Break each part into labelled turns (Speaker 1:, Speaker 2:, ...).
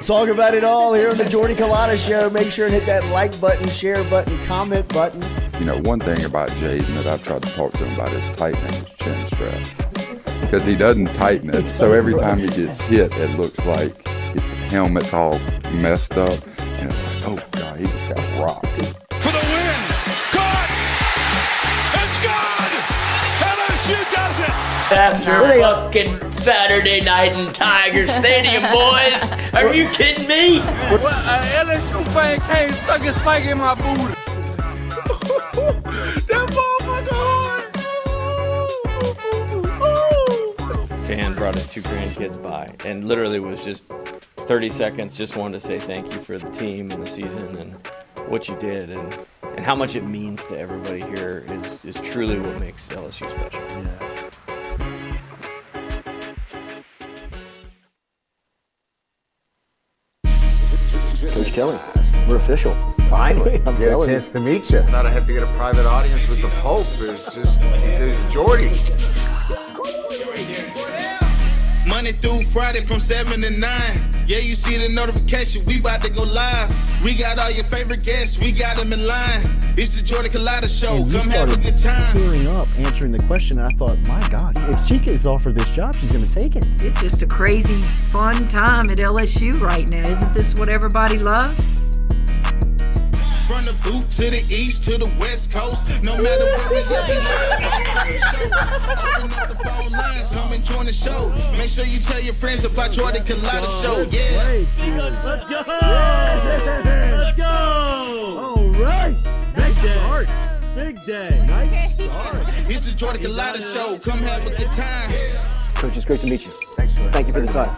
Speaker 1: Talk about it all here on the Jordy Culotta Show. Make sure and hit that like button, share button, comment button.
Speaker 2: You know, one thing about Jaden that I've tried to talk to him about is tightening his chin strap. Because he doesn't tighten it, so every time he gets hit, it looks like his helmet's all messed up. And it's like, oh God, he just got rocked.
Speaker 3: For the win! Caught! It's gone! LSU does it!
Speaker 4: After fucking Saturday night in Tiger Stadium, boys. Are you kidding me?
Speaker 5: Well, LSU fan came stuck his spike in my booty.
Speaker 3: That motherfucker hard!
Speaker 6: Fan brought his 2 grandkids by and literally was just 30 seconds. Just wanted to say thank you for the team and the season and what you did and how much it means to everybody here is truly what makes LSU special.
Speaker 1: Yeah. Coach Kelly, we're official.
Speaker 7: Finally,
Speaker 1: I'm
Speaker 7: get a
Speaker 1: telling
Speaker 7: chance to meet you.
Speaker 8: Thought I had to get a private audience with the Pope. It's Jordy.
Speaker 3: Monday through Friday from 7 to 9. Yeah, you see the notification. We about to go live. We got all your favorite guests. We got them in line. It's the Jordy Culotta Show. Come have a good time.
Speaker 1: Tearing up, answering the question. I thought, my God, if she gets offered this job, she's going to take it.
Speaker 9: It's just a crazy, fun time at LSU right now. Isn't this what everybody loves?
Speaker 3: From the boot to the east to the west coast. No matter where we at, we live. Open up the phone lines. Come and join the show. Make sure you tell your friends about Jordy Culotta Show. Yeah.
Speaker 1: Let's go! Let's go! All right. Nice start. Big day. Nice start.
Speaker 3: It's the Jordy Culotta Show. Come have a good time.
Speaker 1: Coach, it's great to meet you.
Speaker 7: Thanks, sir.
Speaker 1: Thank you for the time.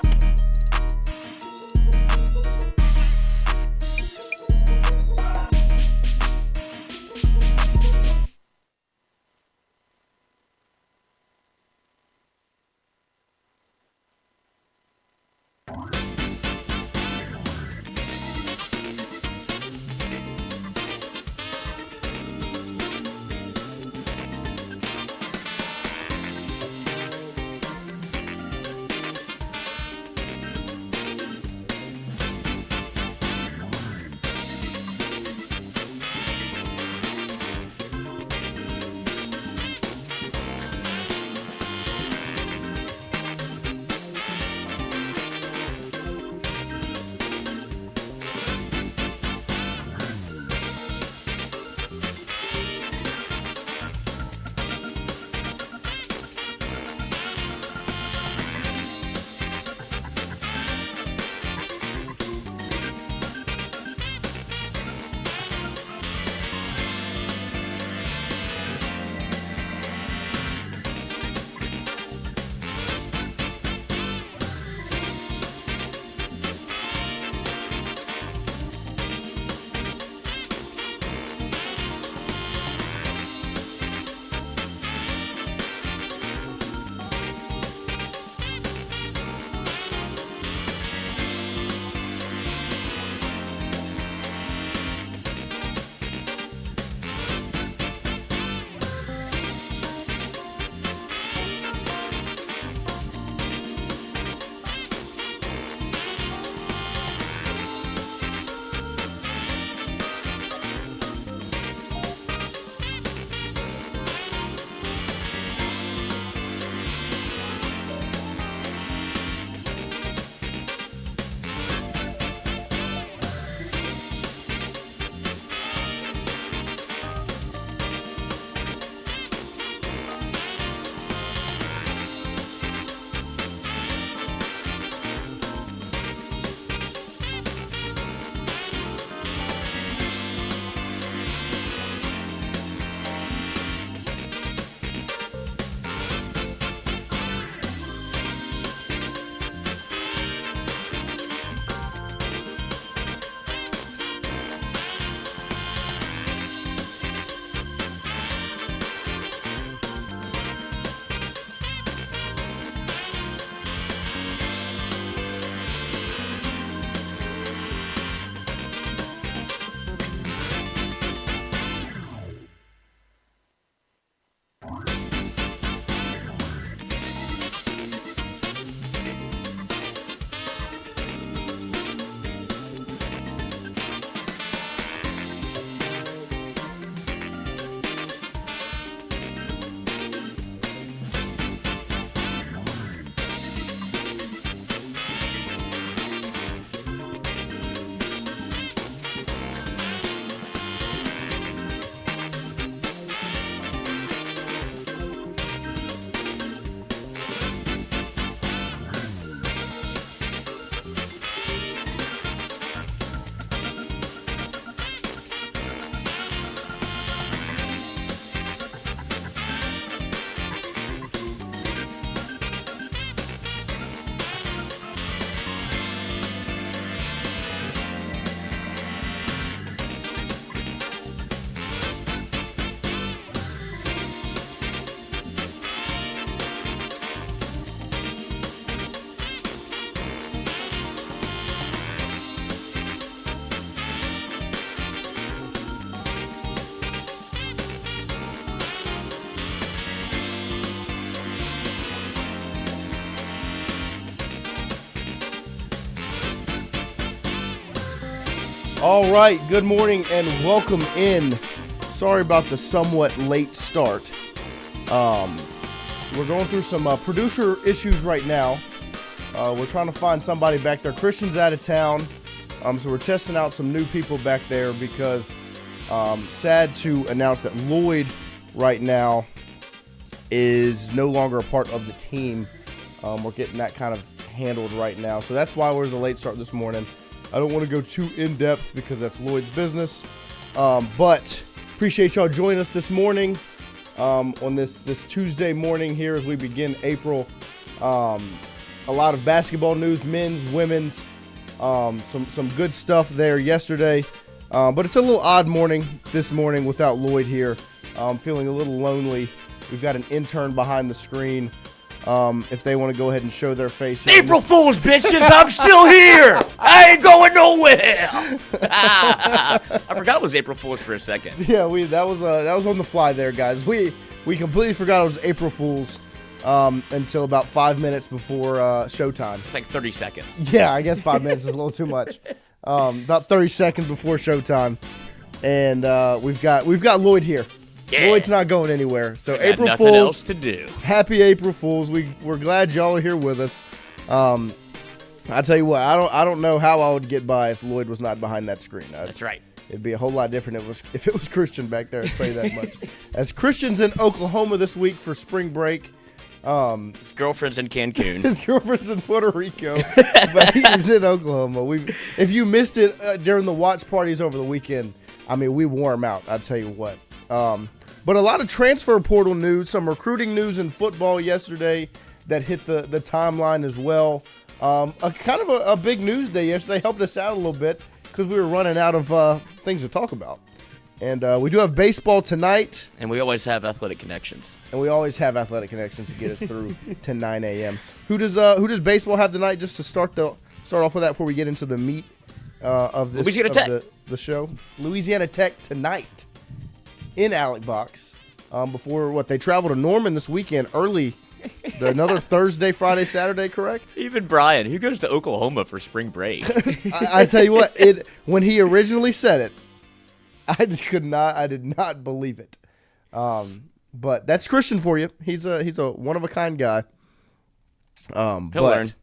Speaker 1: All right, good morning and welcome in. Sorry about the somewhat late start. We're going through some producer issues right now. We're trying to find somebody back there. Christian's out of town, so we're testing out some new people back there because sad to announce that Lloyd right now is no longer a part of the team. We're getting that kind of handled right now, so that's why we're the late start this morning. I don't want to go too in-depth because that's Lloyd's business, but appreciate y'all joining us this morning on this Tuesday morning here as we begin April. A lot of basketball news, men's, women's, some good stuff there yesterday, but it's a little odd morning this morning without Lloyd here. I'm feeling a little lonely. We've got an intern behind the screen. If they want to go ahead and show their face.
Speaker 4: April Fools, bitches! I'm still here! I ain't going nowhere! I forgot it was April Fools for a second.
Speaker 1: Yeah, that was on the fly there, guys. We completely forgot it was April Fools until about 5 minutes before showtime.
Speaker 4: It's like 30 seconds.
Speaker 1: Yeah, I guess 5 minutes is a little too much. About 30 seconds before showtime, and we've got Lloyd here.
Speaker 4: Yeah.
Speaker 1: Lloyd's not going anywhere. So
Speaker 4: I got
Speaker 1: April
Speaker 4: nothing
Speaker 1: Fools.
Speaker 4: else to do.
Speaker 1: Happy April Fools. We're glad y'all are here with us. I tell you what, I don't know how I would get by if Lloyd was not behind that screen.
Speaker 4: That's right.
Speaker 1: It'd be a whole lot different if it was Christian back there, I'll tell you that much. As Christian's in Oklahoma this week for spring break.
Speaker 4: His girlfriend's in Cancun.
Speaker 1: His girlfriend's in Puerto Rico, but he's in Oklahoma. If you missed it during the watch parties over the weekend, I mean, we wore him out, I'll tell you what. But a lot of transfer portal news, some recruiting news in football yesterday that hit the timeline as well. A kind of a big news day yesterday. Helped us out a little bit because we were running out of things to talk about. And we do have baseball tonight.
Speaker 4: And we always have athletic connections.
Speaker 1: And we always have athletic connections to get us through to 9 a.m. Who does baseball have tonight? Just to start off with that before we get into the meat of this
Speaker 4: Louisiana Tech.
Speaker 1: The show. Louisiana Tech tonight in Alec Box. Before they travel to Norman this weekend early. Another Thursday, Friday, Saturday, correct?
Speaker 4: Even Brian, who goes to Oklahoma for spring break?
Speaker 1: I tell you what, when he originally said it, I did not believe it. But that's Christian for you. He's a one of a kind guy.
Speaker 4: He'll learn.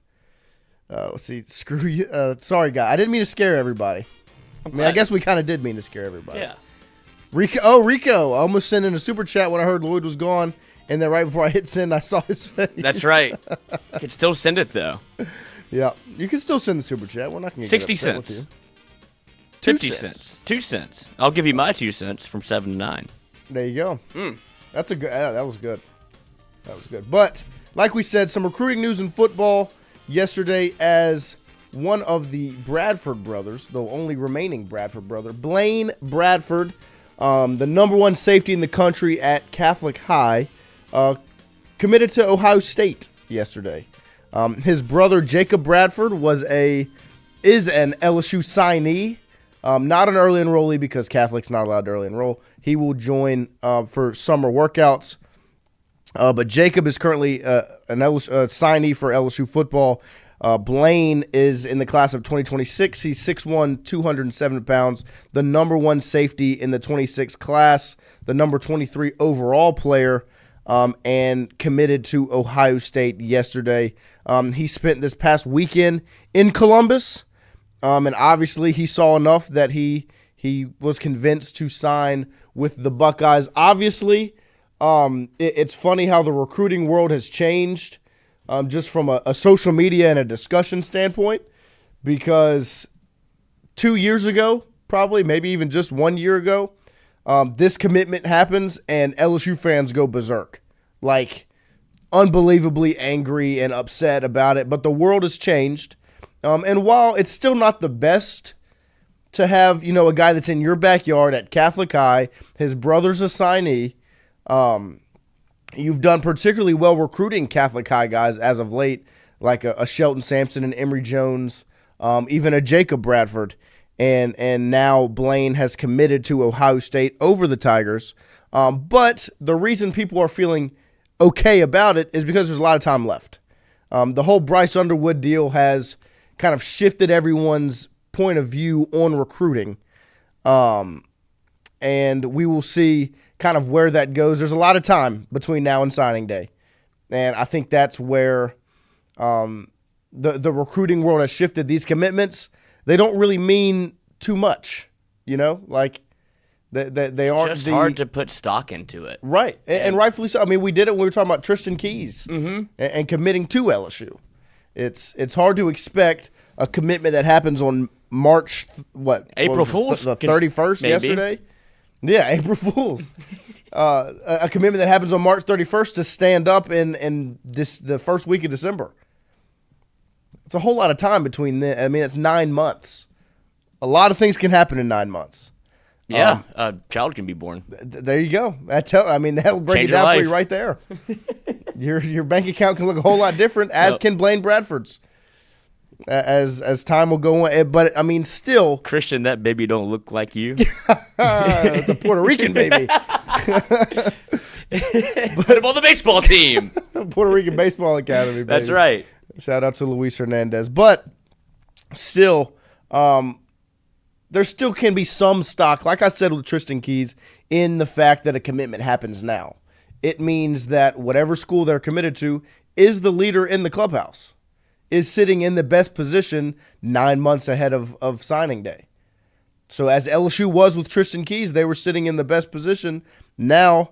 Speaker 1: Let's see. Screw you. Sorry, guy. I didn't mean to scare everybody. I guess we kind of did mean to scare everybody.
Speaker 4: Yeah.
Speaker 1: Rico. I almost sent in a super chat when I heard Lloyd was gone, and then right before I hit send, I saw his face.
Speaker 4: That's right. You can still send it, though.
Speaker 1: Yeah. You can still send the super chat. We're not going to
Speaker 4: 60 cents.
Speaker 1: With you.
Speaker 4: 50 cents. 2 cents. I'll give you my 2 cents from 7 to 9.
Speaker 1: There you go. That's a good. That was good. That was good. But like we said, some recruiting news in football yesterday as one of the Bradford brothers, the only remaining Bradford brother, Blaine Bradford, the number one safety in the country at Catholic High, committed to Ohio State yesterday. His brother Jacob Bradford is an LSU signee. Not an early enrollee because Catholic's not allowed to early enroll. He will join for summer workouts. But Jacob is currently an signee for LSU football. Blaine is in the class of 2026. He's 6'1", 207 pounds, the number one safety in the 26 class, the number 23 overall player, and committed to Ohio State yesterday. He spent this past weekend in Columbus. And obviously he saw enough that he was convinced to sign with the Buckeyes. Obviously, it's funny how the recruiting world has changed just from a social media and a discussion standpoint, because 2 years ago, probably maybe even just 1 year ago, this commitment happens and LSU fans go berserk, like unbelievably angry and upset about it. But the world has changed. And while it's still not the best to have, a guy that's in your backyard at Catholic High, his brother's a signee, you've done particularly well recruiting Catholic High guys as of late, like a Shelton Sampson and Emory Jones, even a Jacob Bradford. And now Blaine has committed to Ohio State over the Tigers. But the reason people are feeling okay about it is because there's a lot of time left. The whole Bryce Underwood deal has kind of shifted everyone's point of view on recruiting. And we will see kind of where that goes. There's a lot of time between now and signing day. And I think that's where the recruiting world has shifted. These commitments, they don't really mean too much, like they aren't
Speaker 4: just hard to put stock into it.
Speaker 1: Right. And rightfully so. I mean, we did it when we were talking about Tristan Keys and committing to LSU. It's hard to expect a commitment that happens on March,
Speaker 4: April Fool's?
Speaker 1: The 31st
Speaker 4: Maybe.
Speaker 1: yesterday? Yeah, April Fool's. A commitment that happens on March 31st to stand up in the first week of December. It's a whole lot of time between it's 9 months. A lot of things can happen in 9 months.
Speaker 4: Yeah, a child can be born.
Speaker 1: There you go. That'll break
Speaker 4: Change
Speaker 1: it down
Speaker 4: your
Speaker 1: for you
Speaker 4: life.
Speaker 1: right there. Your bank account can look a whole lot different, as can Blaine Bradford's, as time will go on. But still,
Speaker 4: Christian, that baby don't look like you.
Speaker 1: it's a Puerto Rican baby.
Speaker 4: Put him on the baseball team.
Speaker 1: Puerto Rican Baseball Academy, baby.
Speaker 4: That's right.
Speaker 1: Shout out to Luis Hernandez. But still, there still can be some stock, like I said with Tristan Keys, in the fact that a commitment happens now. It means that whatever school they're committed to is the leader in the clubhouse, is sitting in the best position 9 months ahead of signing day. So as LSU was with Tristan Keys, they were sitting in the best position. Now,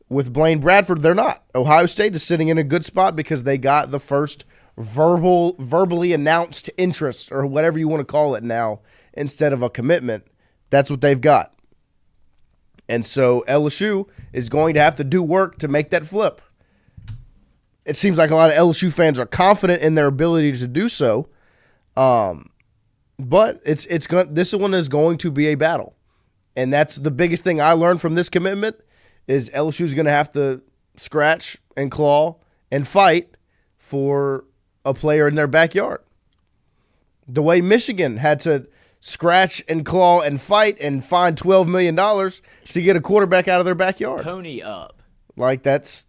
Speaker 1: with Blaine Bradford, they're not. Ohio State is sitting in a good spot because they got the first verbally announced interest, or whatever you want to call it now, instead of a commitment. That's what they've got. And so LSU is going to have to do work to make that flip. It seems like a lot of LSU fans are confident in their ability to do so. But this one is going to be a battle. And that's the biggest thing I learned from this commitment is LSU is going to have to scratch and claw and fight for a player in their backyard. The way Michigan had to scratch and claw and fight and find $12 million to get a quarterback out of their backyard.
Speaker 4: Pony up.
Speaker 1: Like that's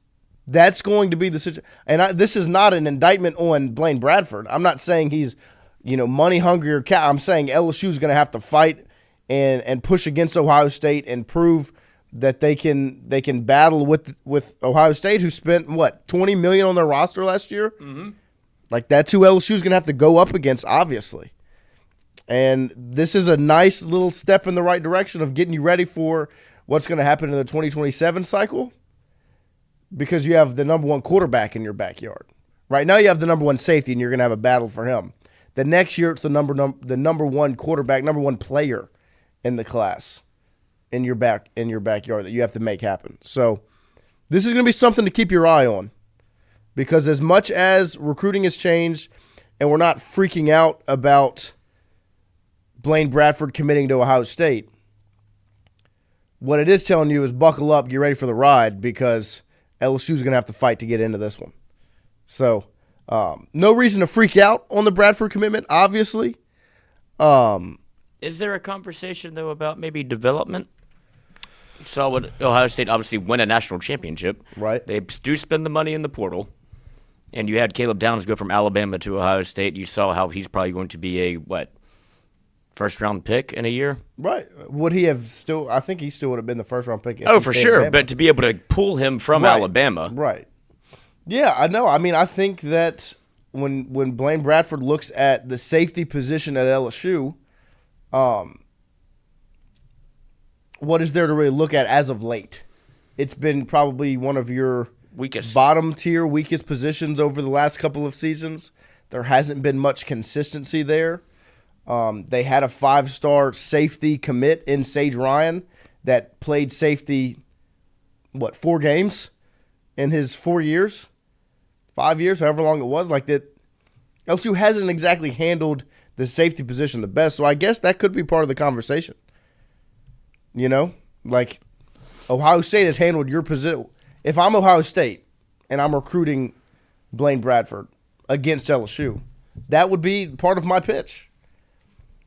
Speaker 1: going to be the situation. And this is not an indictment on Blaine Bradford. I'm not saying he's, money hungry or cat. I'm saying LSU is going to have to fight and push against Ohio State and prove that they can battle with Ohio State, who spent $20 million on their roster last year. Mm-hmm. Like that's who LSU is going to have to go up against, obviously. And this is a nice little step in the right direction of getting you ready for what's going to happen in the 2027 cycle, because you have the number one quarterback in your backyard. Right now you have the number one safety, and you're going to have a battle for him. The next year it's the number one quarterback, number one player in the class in your backyard that you have to make happen. So this is going to be something to keep your eye on, because as much as recruiting has changed and we're not freaking out about Blaine Bradford committing to Ohio State, what it is telling you is buckle up, get ready for the ride, because LSU is going to have to fight to get into this one. So no reason to freak out on the Bradford commitment, obviously.
Speaker 4: Is there a conversation, though, about maybe development? You saw what Ohio State obviously win a national championship.
Speaker 1: Right.
Speaker 4: They do spend the money in the portal. And you had Caleb Downs go from Alabama to Ohio State. You saw how he's probably going to be a, first-round pick in a year?
Speaker 1: Right. Would he have still – I think he still would have been the first-round pick.
Speaker 4: Oh, for sure. Alabama. But to be able to pull him from Alabama.
Speaker 1: Right. Yeah, I know. I mean, I think that when Blaine Bradford looks at the safety position at LSU, what is there to really look at as of late? It's been probably one of your
Speaker 4: weakest,
Speaker 1: bottom-tier, weakest positions over the last couple of seasons. There hasn't been much consistency there. They had a 5-star safety commit in Sage Ryan that played safety, 4 games in his 4 years? 5 years, however long it was. Like that, LSU hasn't exactly handled the safety position the best, so I guess that could be part of the conversation. Like Ohio State has handled your position. If I'm Ohio State and I'm recruiting Blaine Bradford against LSU, that would be part of my pitch.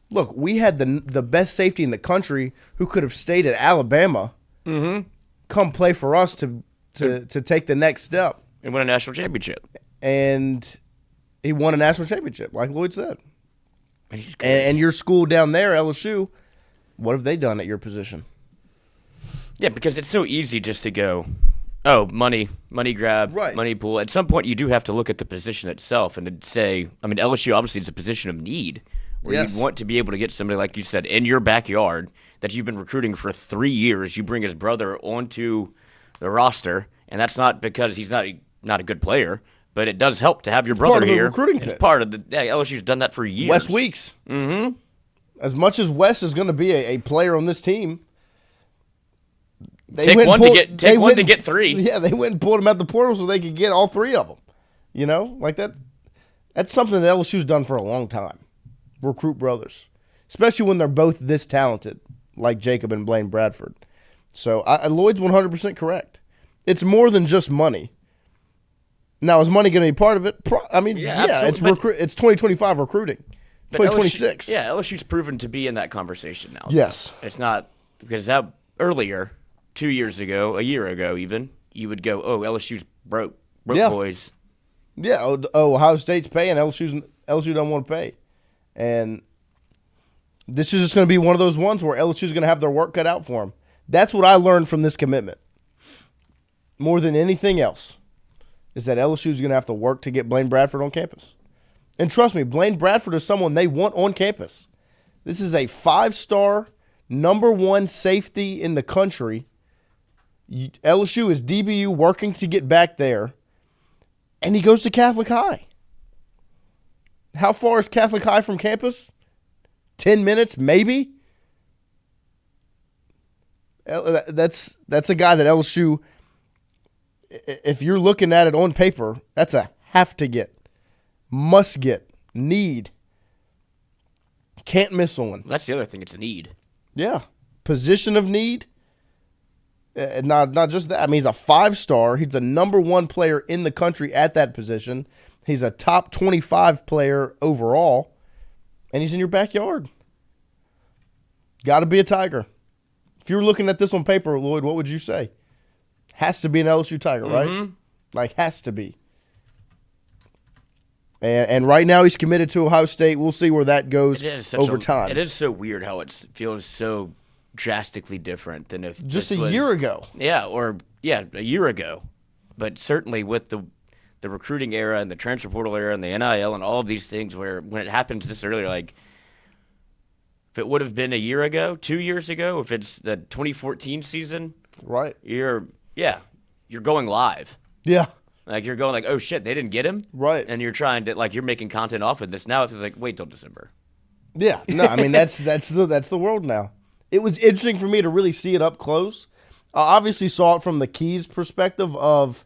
Speaker 1: Look, we had the best safety in the country who could have stayed at Alabama, come play for us to take the next step.
Speaker 4: And win a national championship.
Speaker 1: And he won a national championship, like Lloyd said. And your school down there, LSU, what have they done at your position?
Speaker 4: Yeah, because it's so easy just to go, oh, money grab, money pool. At some point, you do have to look at the position itself and say, I mean, LSU obviously is a position of need where you'd want to be able to get somebody, like you said, in your backyard that you've been recruiting for 3 years. You bring his brother onto the roster, and that's not because he's not a good player, but it does help to have your brother here. It's part of the LSU's done that for years.
Speaker 1: Wes Weeks. Mm-hmm. As much as Wes is going to be a player on this team,
Speaker 4: take one to get three.
Speaker 1: Yeah, they went and pulled him out the portal so they could get all three of them. You know, like that. That's something that LSU's done for a long time. Recruit brothers, especially when they're both this talented, like Jacob and Blaine Bradford. So Lloyd's 100% correct. It's more than just money. Now, is money going to be part of it? It's 2025 recruiting, 2026.
Speaker 4: LSU's proven to be in that conversation now.
Speaker 1: Yes,
Speaker 4: it's not because earlier. 2 years ago, a year ago even, you would go, oh, LSU's broke boys.
Speaker 1: Yeah, Ohio State's paying, LSU don't want to pay. And this is just going to be one of those ones where LSU's going to have their work cut out for them. That's what I learned from this commitment. More than anything else, is that LSU's going to have to work to get Blaine Bradford on campus. And trust me, Blaine Bradford is someone they want on campus. This is a 5-star, #1 safety in the country. LSU is DBU working to get back there, and he goes to Catholic High. How far is Catholic High from campus? 10 minutes, maybe? That's a guy that LSU, if you're looking at it on paper, that's a have to get, must get, need. Can't miss on.
Speaker 4: That's the other thing. It's a need.
Speaker 1: Yeah. Position of need. Not just that. I mean, he's a 5-star. He's the #1 player in the country at that position. He's a top 25 player overall, and he's in your backyard. Got to be a Tiger. If you were looking at this on paper, Lloyd, what would you say? Has to be an LSU Tiger, right? Like, has to be. And right now he's committed to Ohio State. We'll see where that goes over time.
Speaker 4: It is so weird how it feels so drastically different than if
Speaker 1: just a year ago.
Speaker 4: Yeah, a year ago. But certainly with the recruiting era and the transfer portal era and the NIL and all of these things where when it happens this earlier, like if it would have been a year ago, 2 years ago, if it's the 2014 season,
Speaker 1: right?
Speaker 4: You're going live.
Speaker 1: Yeah.
Speaker 4: Like you're going like, oh shit, they didn't get him?
Speaker 1: Right.
Speaker 4: And you're trying to you're making content off of this. Now it's like, wait till December.
Speaker 1: Yeah. No, I mean that's the world now. It was interesting for me to really see it up close. I obviously saw it from the Keys perspective of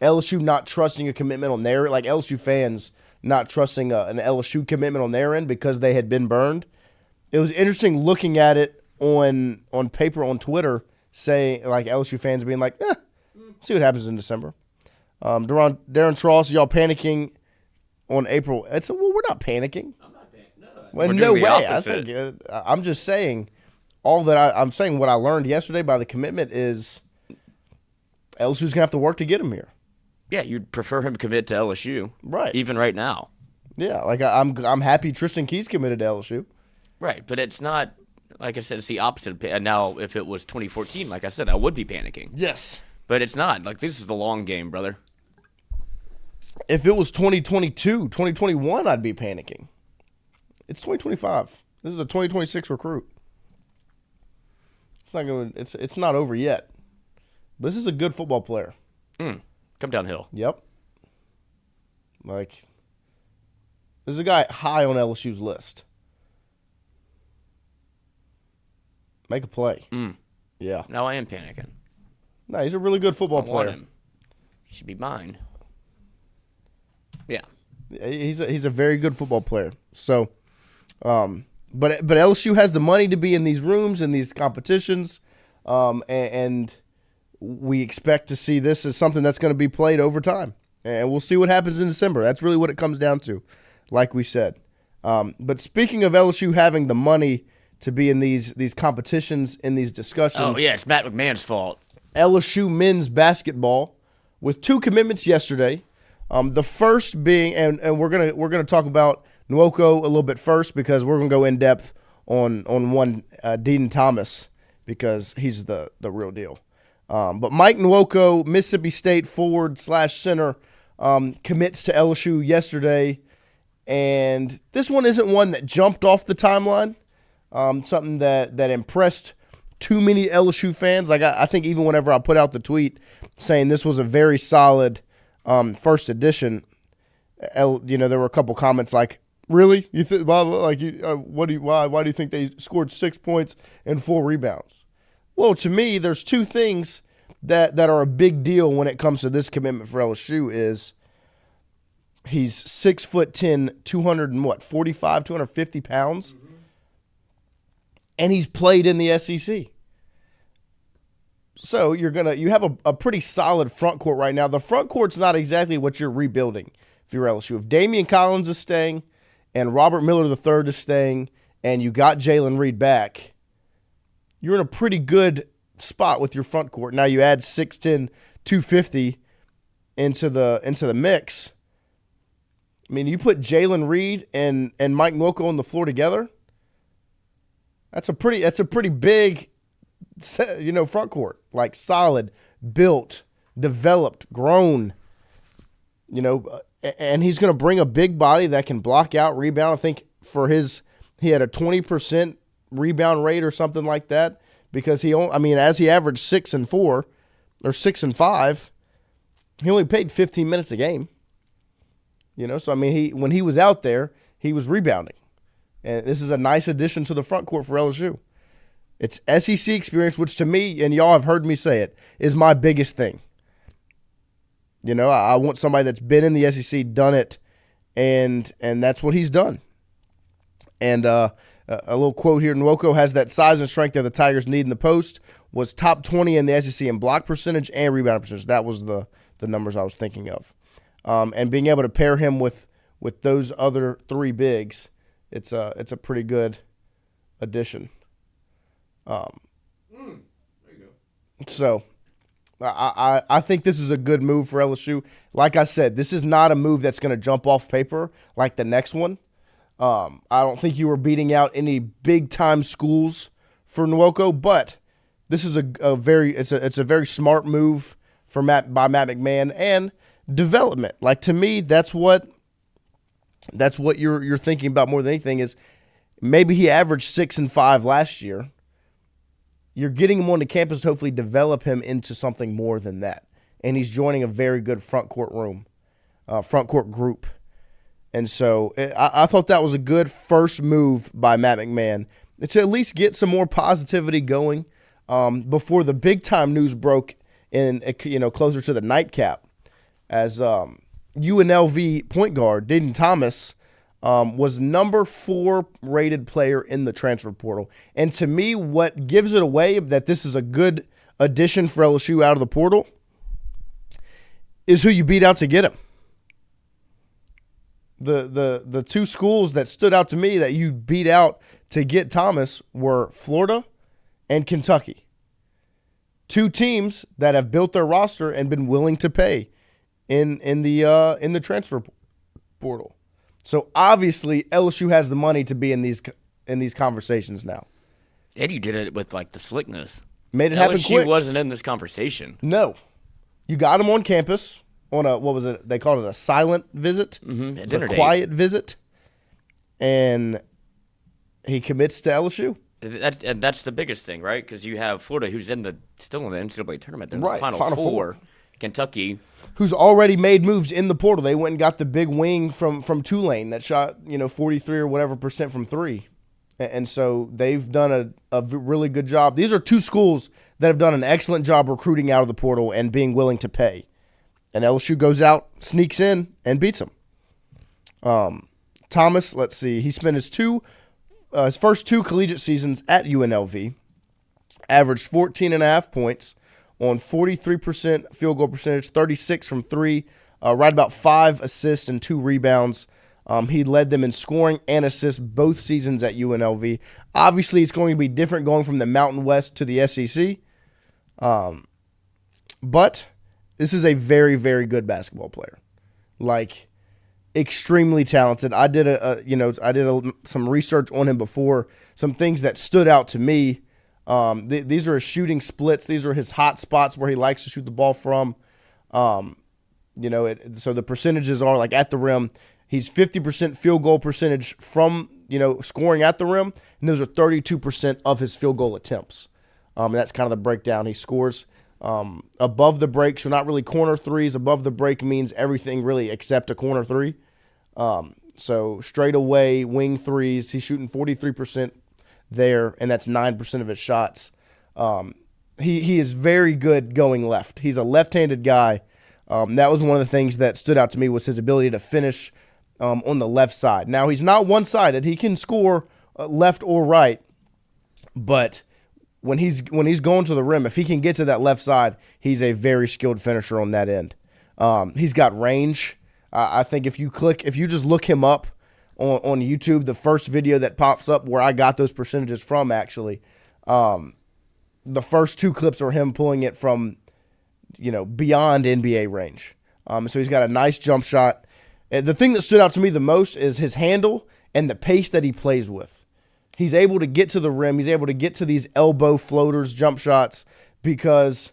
Speaker 1: LSU not trusting a commitment on their, like LSU fans not trusting an LSU commitment on their end because they had been burned. It was interesting looking at it on paper on Twitter, saying like LSU fans being like, see what happens in December. Darren Tross, y'all panicking on April. Well, we're not panicking. I'm not panicking. No way. I think I'm just saying. All that I'm saying, what I learned yesterday by the commitment is LSU's gonna have to work to get him here.
Speaker 4: Yeah, you'd prefer him commit to LSU,
Speaker 1: right?
Speaker 4: Even right now.
Speaker 1: Yeah, like I'm happy Tristan Keys committed to LSU,
Speaker 4: right? But it's not like I said. It's the opposite. And now, if it was 2014, like I said, I would be panicking.
Speaker 1: Yes,
Speaker 4: but it's not. Like this is the long game, brother.
Speaker 1: If it was 2022, 2021, I'd be panicking. It's 2025. This is a 2026 recruit. It's not over yet. But this is a good football player.
Speaker 4: Come downhill.
Speaker 1: Yep. Like, this is a guy high on LSU's list. Make a play. Yeah.
Speaker 4: Now I am panicking.
Speaker 1: No, he's a really good football player.
Speaker 4: Him. He should be mine. Yeah.
Speaker 1: He's a very good football player. So, But LSU has the money to be in these rooms and these competitions, and we expect to see this as something that's going to be played over time. And we'll see what happens in December. That's really what it comes down to, like we said. But speaking of LSU having the money to be in these competitions, in these discussions.
Speaker 4: Oh, yeah, it's Matt McMahon's fault.
Speaker 1: LSU men's basketball with 2 commitments yesterday. The first being, and we're gonna talk about Nwoko a little bit first because we're going to go in depth on one Dean Thomas because he's the real deal. But Mike Nwoko, Mississippi State forward/center, commits to LSU yesterday. And this one isn't one that jumped off the timeline, something that impressed too many LSU fans. Like I think even whenever I put out the tweet saying this was a very solid first edition, there were a couple comments like, "Really? You think? Why do you think they scored 6 points and 4 rebounds?" Well, to me, there's two things that are a big deal when it comes to this commitment for LSU. Is he's 6'10", 250 pounds, and he's played in the SEC. So you have a pretty solid front court right now. The front court's not exactly what you're rebuilding if you're LSU. If Damian Collins is staying and Robert Miller III is staying and you got Jalen Reed back, you're in a pretty good spot with your front court. Now you add 6'10", 250 into the mix. I mean, you put Jalen Reed and Mike Nwoko on the floor together. That's a pretty big, front court. Like solid, built, developed, grown. And he's going to bring a big body that can block out, rebound. I think he had a 20% rebound rate or something like that because as he averaged 6 and 4 or 6 and 5, he only played 15 minutes a game. So when he was out there, he was rebounding. And this is a nice addition to the front court for LSU. It's SEC experience, which to me, and y'all have heard me say it, is my biggest thing. I want somebody that's been in the SEC, done it, and that's what he's done. And a little quote here, Nwoko has that size and strength that the Tigers need in the post, was top 20 in the SEC in block percentage and rebound percentage. That was the numbers I was thinking of. And being able to pair him with those other 3 bigs, it's a pretty good addition. There you go. So I think this is a good move for LSU. Like I said, this is not a move that's going to jump off paper like the next one. I don't think you were beating out any big time schools for Nwoko, but this is a very smart move by Matt McMahon and development. Like to me, that's what you're thinking about more than anything is maybe he averaged 6 and 5 last year. You're getting him onto campus to hopefully develop him into something more than that. And he's joining a very good front court group. And so I thought that was a good first move by Matt McMahon to at least get some more positivity going before the big time news broke in closer to the nightcap, as UNLV point guard Dean Thomas was number 4 rated player in the transfer portal. And to me, what gives it away that this is a good addition for LSU out of the portal is who you beat out to get him. The 2 schools that stood out to me that you beat out to get Thomas were Florida and Kentucky. 2 teams that have built their roster and been willing to pay in the transfer portal. So obviously LSU has the money to be in these conversations now.
Speaker 4: Eddie did it with like the slickness.
Speaker 1: Made it happen quick.
Speaker 4: LSU wasn't in this conversation.
Speaker 1: No, you got him on campus on a what was it? They called it a silent visit.
Speaker 4: Mm-hmm.
Speaker 1: It's a quiet visit, and he commits to LSU.
Speaker 4: That's the biggest thing, right? Because you have Florida, who's still in the NCAA tournament. They're in
Speaker 1: right,
Speaker 4: the Final Four. Kentucky,
Speaker 1: who's already made moves in the portal. They went and got the big wing from Tulane that shot 43 or whatever % from 3, and so they've done a really good job. These are 2 schools that have done an excellent job recruiting out of the portal and being willing to pay. And LSU goes out, sneaks in, and beats them. Thomas, let's see, he spent his first 2 collegiate seasons at UNLV, averaged 14.5 points on 43% field goal percentage, 36 from 3, right about 5 assists and 2 rebounds. He led them in scoring and assists both seasons at UNLV. Obviously, it's going to be different going from the Mountain West to the SEC. But this is a very, very good basketball player. Like, extremely talented. I did some research on him before. Some things that stood out to me. These are his shooting splits. These are his hot spots where he likes to shoot the ball from. So the percentages are like at the rim. He's 50% field goal percentage from, scoring at the rim, and those are 32% of his field goal attempts. That's kind of the breakdown. He scores above the break, so not really corner threes. Above the break means everything really except a corner three. So straight away, wing threes, he's shooting 43% there, and that's 9% of his shots. He is very good going left. He's a left-handed guy. That was one of the things that stood out to me was his ability to finish on the left side. Now, he's not one-sided. He can score left or right, but when he's going to the rim, if he can get to that left side, he's a very skilled finisher on that end. He's got range. I think if you just look him up on YouTube, the first video that pops up where I got those percentages from, actually, the first two clips are him pulling it from, beyond NBA range. So he's got a nice jump shot. The thing that stood out to me the most is his handle and the pace that he plays with. He's able to get to the rim. He's able to get to these elbow floaters, jump shots, because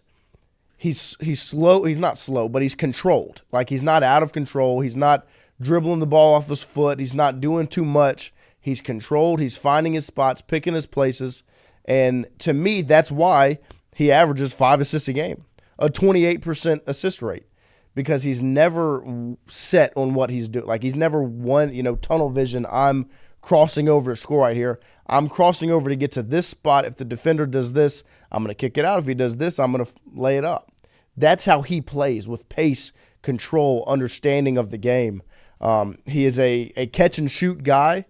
Speaker 1: he's slow. He's not slow, but he's controlled. Like, he's not out of control. He's not dribbling the ball off his foot. He's not doing too much. He's controlled. He's finding his spots, picking his places. And to me, that's why he averages 5 assists a game, a 28% assist rate, because he's never set on what he's doing. Like, he's never tunnel vision. I'm crossing over to score right here. I'm crossing over to get to this spot. If the defender does this, I'm going to kick it out. If he does this, I'm going to lay it up. That's how he plays, with pace, control, understanding of the game. He is a catch-and-shoot guy.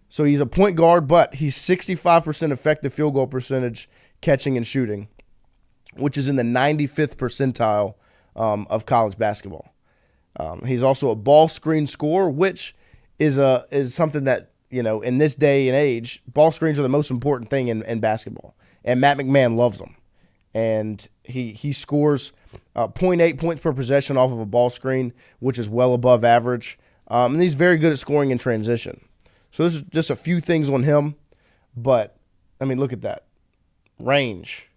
Speaker 1: So he's a point guard, but he's 65% effective field goal percentage catching and shooting, which is in the 95th percentile of college basketball. He's also a ball screen scorer, which is something that, in this day and age, ball screens are the most important thing in basketball. And Matt McMahon loves them. And he scores 0.8 points per possession off of a ball screen, which is well above average. And he's very good at scoring in transition. So this is just a few things on him. But, look at that. Range.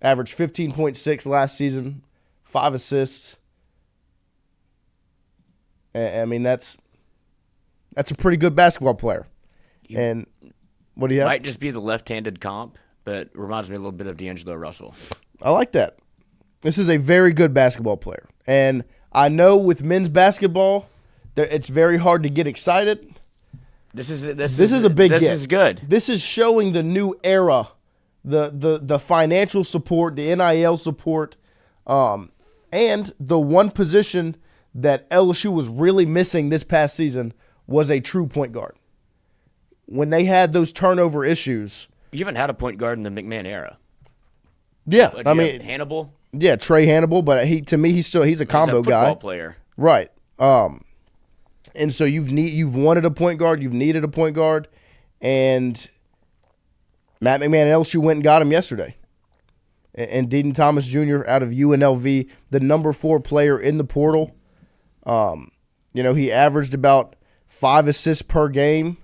Speaker 1: Averaged 15.6 last season. 5 assists. That's a pretty good basketball player. And what do you have?
Speaker 4: Might just be the left-handed comp, but reminds me a little bit of D'Angelo Russell.
Speaker 1: I like that. This is a very good basketball player. And I know with men's basketball, it's very hard to get excited.
Speaker 4: This is
Speaker 1: a big get.
Speaker 4: This is good.
Speaker 1: This is showing the new era, the financial support, the NIL support, and the one position that LSU was really missing this past season was a true point guard. When they had those turnover issues.
Speaker 4: You haven't had a point guard in the McMahon era.
Speaker 1: Yeah,
Speaker 4: Hannibal.
Speaker 1: Yeah, Trey Hannibal, but he's a combo guy.
Speaker 4: Football player.
Speaker 1: Right. And so you've wanted a point guard, you've needed a point guard, and Matt McMahon and LSU went and got him yesterday. And Deaton Thomas Jr. out of UNLV, the number 4 player in the portal. He averaged about 5 assists per game.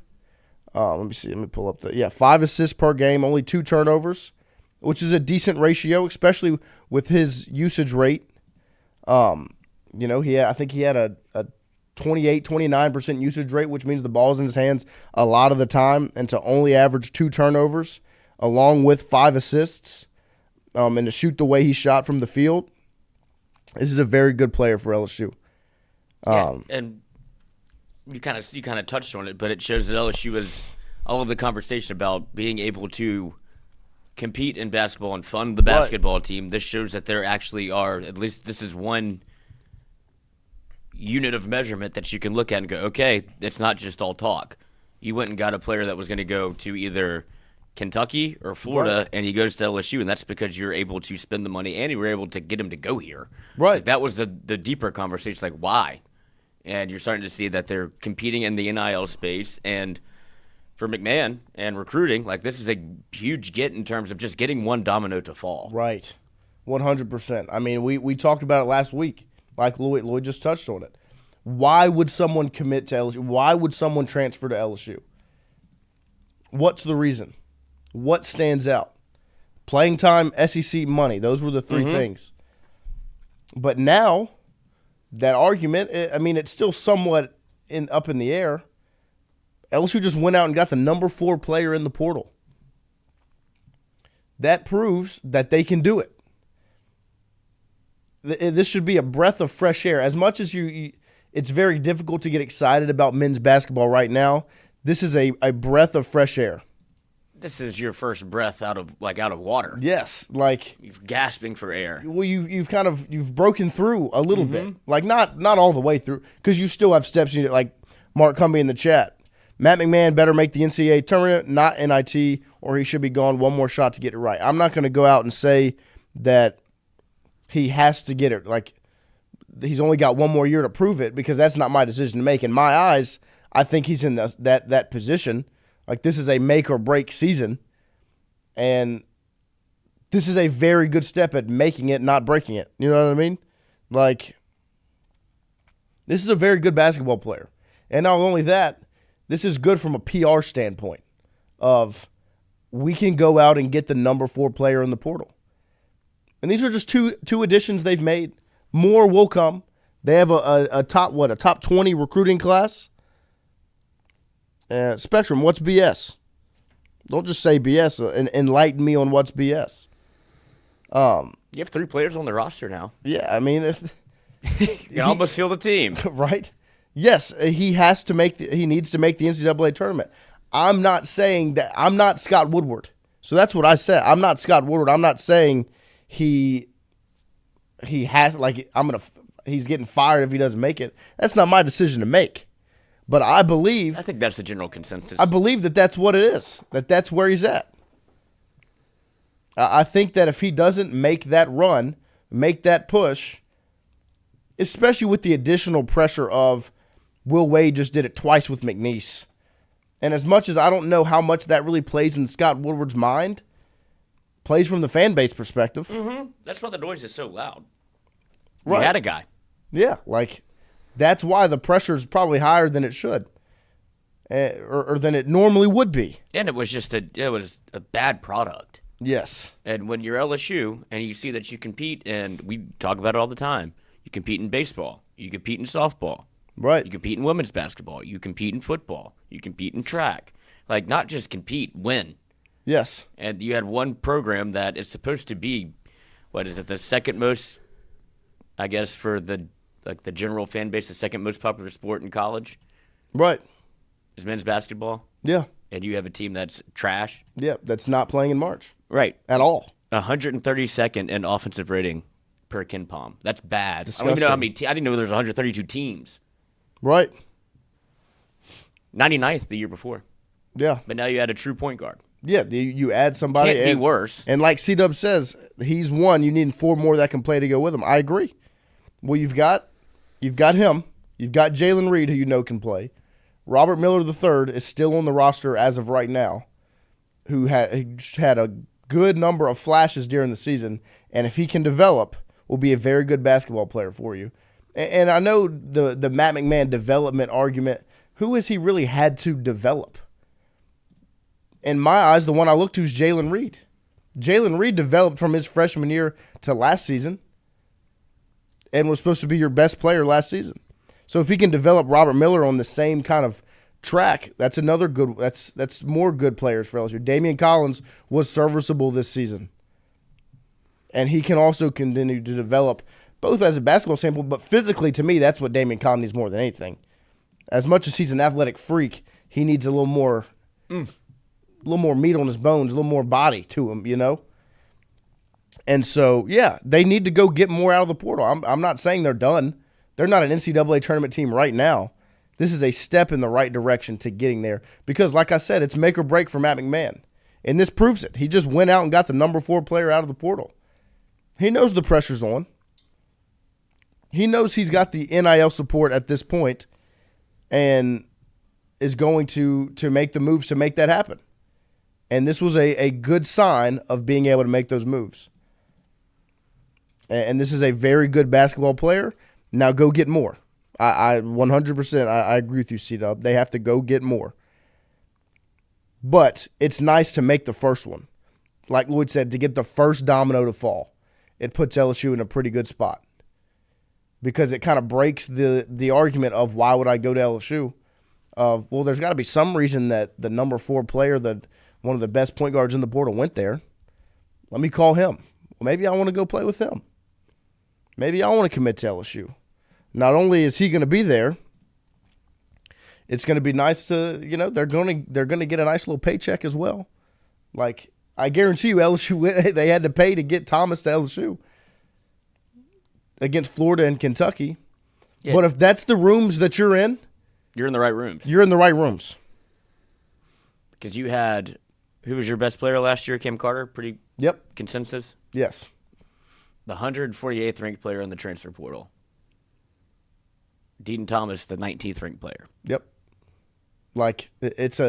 Speaker 1: Let me see. Let me pull up 5 assists per game, only 2 turnovers, which is a decent ratio, especially with his usage rate. I think he had a 29% usage rate, which means the ball's in his hands a lot of the time, and to only average 2 turnovers along with 5 assists, and to shoot the way he shot from the field. This is a very good player for LSU.
Speaker 4: And you kind of touched on it, but it shows that LSU is all of the conversation about being able to compete in basketball and fund the basketball team. This shows that there actually are, at least this is one unit of measurement that you can look at and go, okay, it's not just all talk. You went and got a player that was going to go to either Kentucky or Florida, and he goes to LSU, and that's because you're able to spend the money and you were able to get him to go here.
Speaker 1: Right.
Speaker 4: Like, that was the deeper conversation, like why? And you're starting to see that they're competing in the NIL space, and for McMahon and recruiting, like, this is a huge get in terms of just getting one domino to fall.
Speaker 1: Right. 100%. We talked about it last week. Like Lloyd just touched on it. Why would someone commit to LSU? Why would someone transfer to LSU? What's the reason? What stands out? Playing time, SEC money. Those were the three things. But now, that argument, it's still somewhat up in the air. LSU just went out and got the number 4 player in the portal. That proves that they can do it. This should be a breath of fresh air. As much as it's very difficult to get excited about men's basketball right now, this is a breath of fresh air.
Speaker 4: This is your first breath out of water.
Speaker 1: Yes,
Speaker 4: you're gasping for air.
Speaker 1: Well, you've broken through a little bit, not all the way through, because you still have steps. Like Mark Cumbie in the chat, Matt McMahon better make the NCAA tournament, not NIT, or he should be gone. One more shot to get it right. I'm not going to go out and say that he has to get it. Like he's only got one more year to prove it, because that's not my decision to make. In my eyes, I think he's in that position. Like, this is a make or break season, and this is a very good step at making it, not breaking it. You know what I mean? Like, this is a very good basketball player. And not only that, this is good from a PR standpoint of we can go out and get the number 4 player in the portal. And these are just two additions they've made. More will come. They have a top 20 recruiting class. Spectrum, what's BS? Don't just say BS. Enlighten me on what's BS.
Speaker 4: You have 3 players on the roster now.
Speaker 1: Yeah,
Speaker 4: you can almost feel the team,
Speaker 1: right? Yes, he needs to make the NCAA tournament. I'm not saying that. I'm not Scott Woodward, so that's what I said. I'm not Scott Woodward. I'm not saying he has he's getting fired if he doesn't make it. That's not my decision to make. But I think
Speaker 4: that's the general consensus.
Speaker 1: I believe that that's what it is, that's where he's at. I think that if he doesn't make that run, make that push, especially with the additional pressure of Will Wade just did it twice with McNeese. And as much as I don't know how much that really plays in Scott Woodward's mind, plays from the fan base perspective.
Speaker 4: Mm-hmm. That's why the noise is so loud.
Speaker 1: Right.
Speaker 4: We had a guy.
Speaker 1: Yeah, that's why the pressure is probably higher than it should, or than it normally would be.
Speaker 4: And it was a bad product.
Speaker 1: Yes.
Speaker 4: And when you're LSU and you see that you compete, and we talk about it all the time, you compete in baseball, you compete in softball,
Speaker 1: right?
Speaker 4: You compete in women's basketball, you compete in football, you compete in track. Not just compete, win.
Speaker 1: Yes.
Speaker 4: And you had one program that is supposed to be, the second most, I guess, for the general fan base, the second most popular sport in college.
Speaker 1: Right.
Speaker 4: Is men's basketball.
Speaker 1: Yeah.
Speaker 4: And you have a team that's trash.
Speaker 1: Yeah, that's not playing in March.
Speaker 4: Right.
Speaker 1: At all.
Speaker 4: 132nd in offensive rating per KenPom. That's bad.
Speaker 1: Disgusting.
Speaker 4: I don't even know how many I didn't know there was 132 teams.
Speaker 1: Right.
Speaker 4: 99th the year before.
Speaker 1: Yeah.
Speaker 4: But now you add a true point guard.
Speaker 1: Yeah, you add somebody.
Speaker 4: Can't be worse.
Speaker 1: And like C-Dub says, he's one. You need 4 more that can play to go with him. I agree. Well, you've got him. You've got Jalen Reed, who you know can play. Robert Miller III is still on the roster as of right now, who had a good number of flashes during the season, and if he can develop, will be a very good basketball player for you. And I know the Matt McMahon development argument, who has he really had to develop? In my eyes, the one I look to is Jalen Reed. Jalen Reed developed from his freshman year to last season and was supposed to be your best player last season. So if he can develop Robert Miller on the same kind of track, that's another good. That's more good players for LSU. Damian Collins was serviceable this season, and he can also continue to develop both as a basketball sample, but physically, to me, that's what Damian Collins needs more than anything. As much as he's an athletic freak, he needs a little more meat on his bones, a little more body to him, you know. And so, yeah, they need to go get more out of the portal. I'm not saying they're done. They're not an NCAA tournament team right now. This is a step in the right direction to getting there because, like I said, it's make or break for Matt McMahon. And this proves it. He just went out and got the number 4 player out of the portal. He knows the pressure's on. He knows he's got the NIL support at this point and is going to make the moves to make that happen. And this was a good sign of being able to make those moves. And this is a very good basketball player. Now go get more. I 100%, I agree with you, C-Dub. They have to go get more. But it's nice to make the first one. Like Lloyd said, to get the first domino to fall. It puts LSU in a pretty good spot. Because it kind of breaks the argument of why would I go to LSU? Well, there's got to be some reason that the number 4 player, one of the best point guards in the portal, went there. Let me call him. Well, maybe I want to go play with him. Maybe I want to commit to LSU. Not only is he going to be there, it's going to be nice to, they're going to get a nice little paycheck as well. Like, I guarantee you LSU, they had to pay to get Thomas to LSU against Florida and Kentucky. Yeah. But if that's the rooms that you're in
Speaker 4: the right rooms.
Speaker 1: You're in the right rooms.
Speaker 4: Because you had, who was your best player last year? Cam Carter? Pretty consensus?
Speaker 1: Yes.
Speaker 4: The 148th ranked player in the transfer portal. Deaton Thomas, the 19th ranked player.
Speaker 1: Yep. Like, it's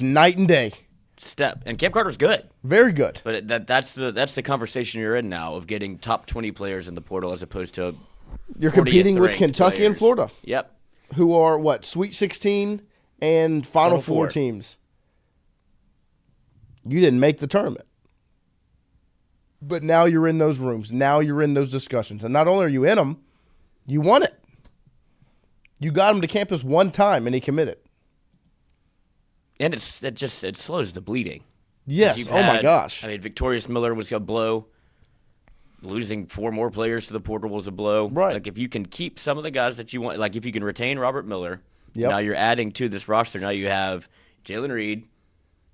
Speaker 1: night and day.
Speaker 4: Step. And Cam Carter's good.
Speaker 1: Very good.
Speaker 4: But that's the conversation you're in now of getting top 20 players in the portal as opposed to
Speaker 1: you're competing with Kentucky
Speaker 4: players.
Speaker 1: And Florida.
Speaker 4: Yep.
Speaker 1: Who are, Sweet 16 and Final Four teams. You didn't make the tournament. But now you're in those rooms. Now you're in those discussions. And not only are you in them, you won it. You got him to campus one time, and he committed.
Speaker 4: And it slows the bleeding.
Speaker 1: Yes. My gosh.
Speaker 4: I mean, Victorious Miller was a blow. Losing 4 more players to the portal was a blow.
Speaker 1: Right.
Speaker 4: Like, if you can keep some of the guys that you want, like if you can retain Robert Miller, now you're adding to this roster. Now you have Jalen Reed,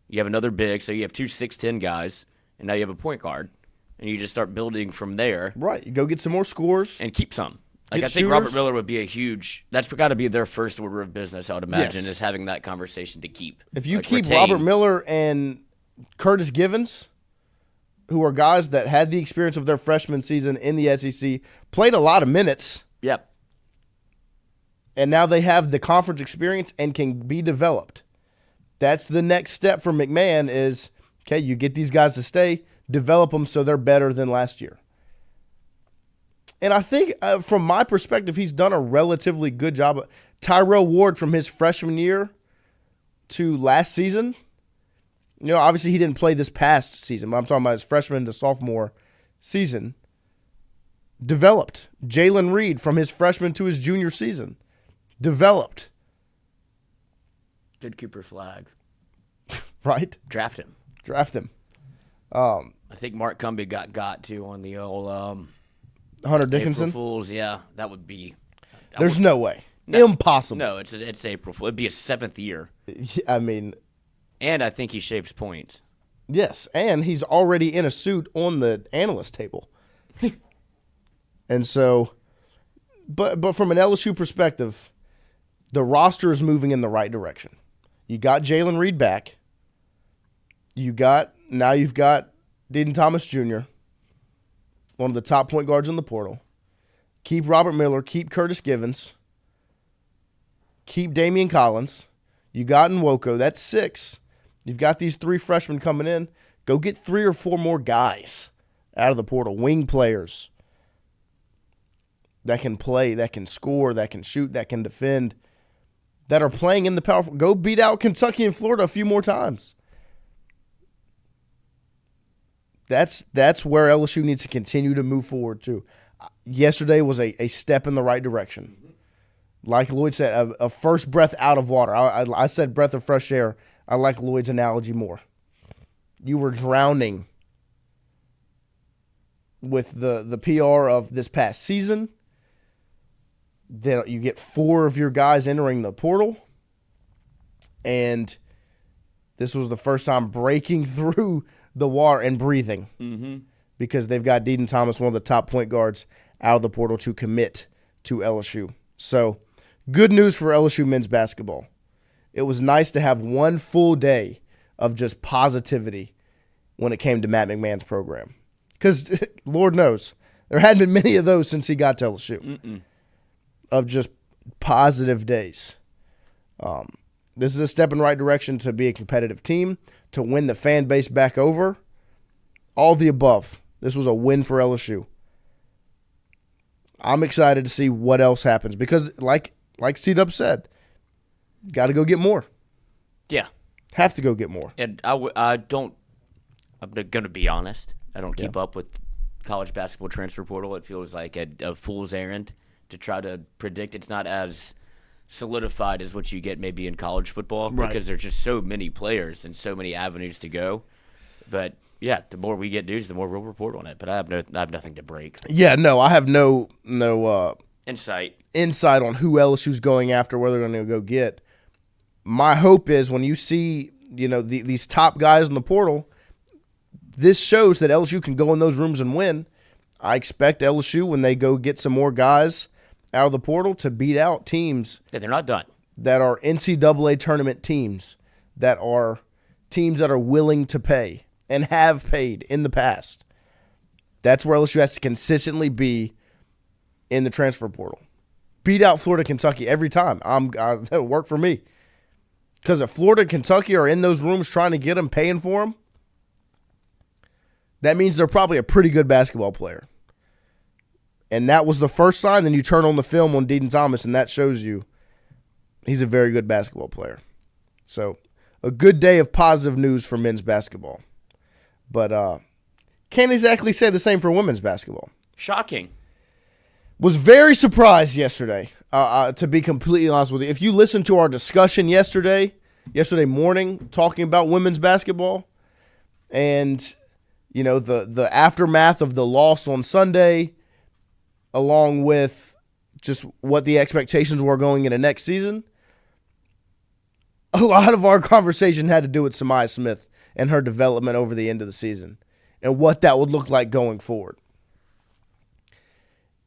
Speaker 4: you have another big, so you have 2 6'10" guys, and now you have a point guard, and you just start building from there.
Speaker 1: Right. You go get some more scores.
Speaker 4: And keep some. Like, I think Robert Miller would be a huge – that's got to be their first order of business, I would imagine, is having that conversation to keep.
Speaker 1: If you keep Robert Miller and Curtis Givens, who are guys that had the experience of their freshman season in the SEC, played a lot of minutes.
Speaker 4: Yep.
Speaker 1: And now they have the conference experience and can be developed. That's the next step for McMahon is, okay, you get these guys to stay, develop them so they're better than last year. And I think, from my perspective, he's done a relatively good job. Tyrell Ward, from his freshman year to last season, obviously he didn't play this past season, but I'm talking about his freshman to sophomore season, developed. Jalen Reed, from his freshman to his junior season, developed.
Speaker 4: Good Cooper flag.
Speaker 1: Right?
Speaker 4: Draft him.
Speaker 1: I
Speaker 4: think Mark Cumbie got too on the old
Speaker 1: Hunter Dickinson?
Speaker 4: April Fools, yeah. That would be...
Speaker 1: There's no way. No, impossible.
Speaker 4: No, it's April Fool. It'd be a 7th year.
Speaker 1: I mean...
Speaker 4: And I think he shaves points.
Speaker 1: Yes, and he's already in a suit on the analyst table. And so... But from an LSU perspective, the roster is moving in the right direction. You got Jalen Reed back. You've got Deaton Thomas Jr., one of the top point guards in the portal. Keep Robert Miller. Keep Curtis Givens. Keep Damian Collins. You got Nwoko. That's 6. You've got these 3 freshmen coming in. Go get 3 or 4 more guys out of the portal. Wing players that can play, that can score, that can shoot, that can defend, that are playing in the powerful. Go beat out Kentucky and Florida a few more times. That's where LSU needs to continue to move forward to. Yesterday was a step in the right direction. Like Lloyd said, a first breath out of water. I said breath of fresh air. I like Lloyd's analogy more. You were drowning with the PR of this past season. Then you get 4 of your guys entering the portal. And this was the first time breaking through the water and breathing, because they've got Deaton Thomas, one of the top point guards, out of the portal to commit to LSU. So, good news for LSU men's basketball. It was nice to have one full day of just positivity when it came to Matt McMahon's program. Because, Lord knows, there hadn't been many of those since he got to LSU, of just positive days. This is a step in the right direction to be a competitive team, to win the fan base back over. All the above. This was a win for LSU. I'm excited to see what else happens because, like C-Dub said, got to go get more.
Speaker 4: Yeah.
Speaker 1: Have to go get more.
Speaker 4: And I'm going to be honest. I don't keep up with college basketball transfer portal. It feels like a fool's errand to try to predict. It's not as solidified as what you get maybe in college football because there's just so many players and so many avenues to go. But yeah, the more we get news, the more we'll report on it. But I have nothing to break.
Speaker 1: Yeah, no, I have no
Speaker 4: insight
Speaker 1: on who LSU's going after, where they're going to go get. My hope is when you see these top guys in the portal, this shows that LSU can go in those rooms and win. I expect LSU, when they go get some more guys out of the portal, to beat out teams
Speaker 4: that they're not done,
Speaker 1: that are NCAA tournament teams, that are teams that are willing to pay and have paid in the past. That's where LSU has to consistently be in the transfer portal. Beat out Florida, Kentucky every time. That'll work for me. Because if Florida and Kentucky are in those rooms trying to get them, paying for them, that means they're probably a pretty good basketball player. And that was the first sign. Then you turn on the film on Deaton Thomas, and that shows you he's a very good basketball player. So a good day of positive news for men's basketball. But can't exactly say the same for women's basketball.
Speaker 4: Shocking.
Speaker 1: Was very surprised yesterday, to be completely honest with you. If you listened to our discussion yesterday morning, talking about women's basketball, and the aftermath of the loss on Sunday, along with just what the expectations were going into next season, a lot of our conversation had to do with Samaya Smith and her development over the end of the season and what that would look like going forward.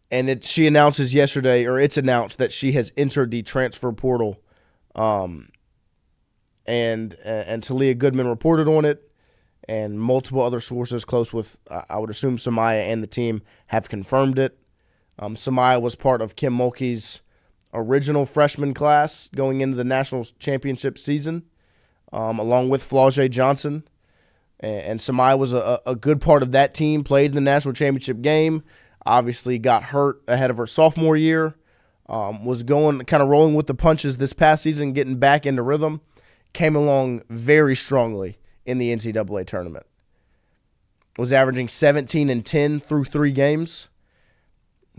Speaker 1: And she announces yesterday, or it's announced, that she has entered the transfer portal, and Talia Goodman reported on it, and multiple other sources close with, I would assume, Samaya and the team have confirmed it. Samaya was part of Kim Mulkey's original freshman class going into the national championship season, along with Flau'jae Johnson. And Samaya was a good part of that team, played in the national championship game, obviously got hurt ahead of her sophomore year, was going kind of rolling with the punches this past season, getting back into rhythm, came along very strongly in the NCAA tournament. Was averaging 17 and 10 through 3 games,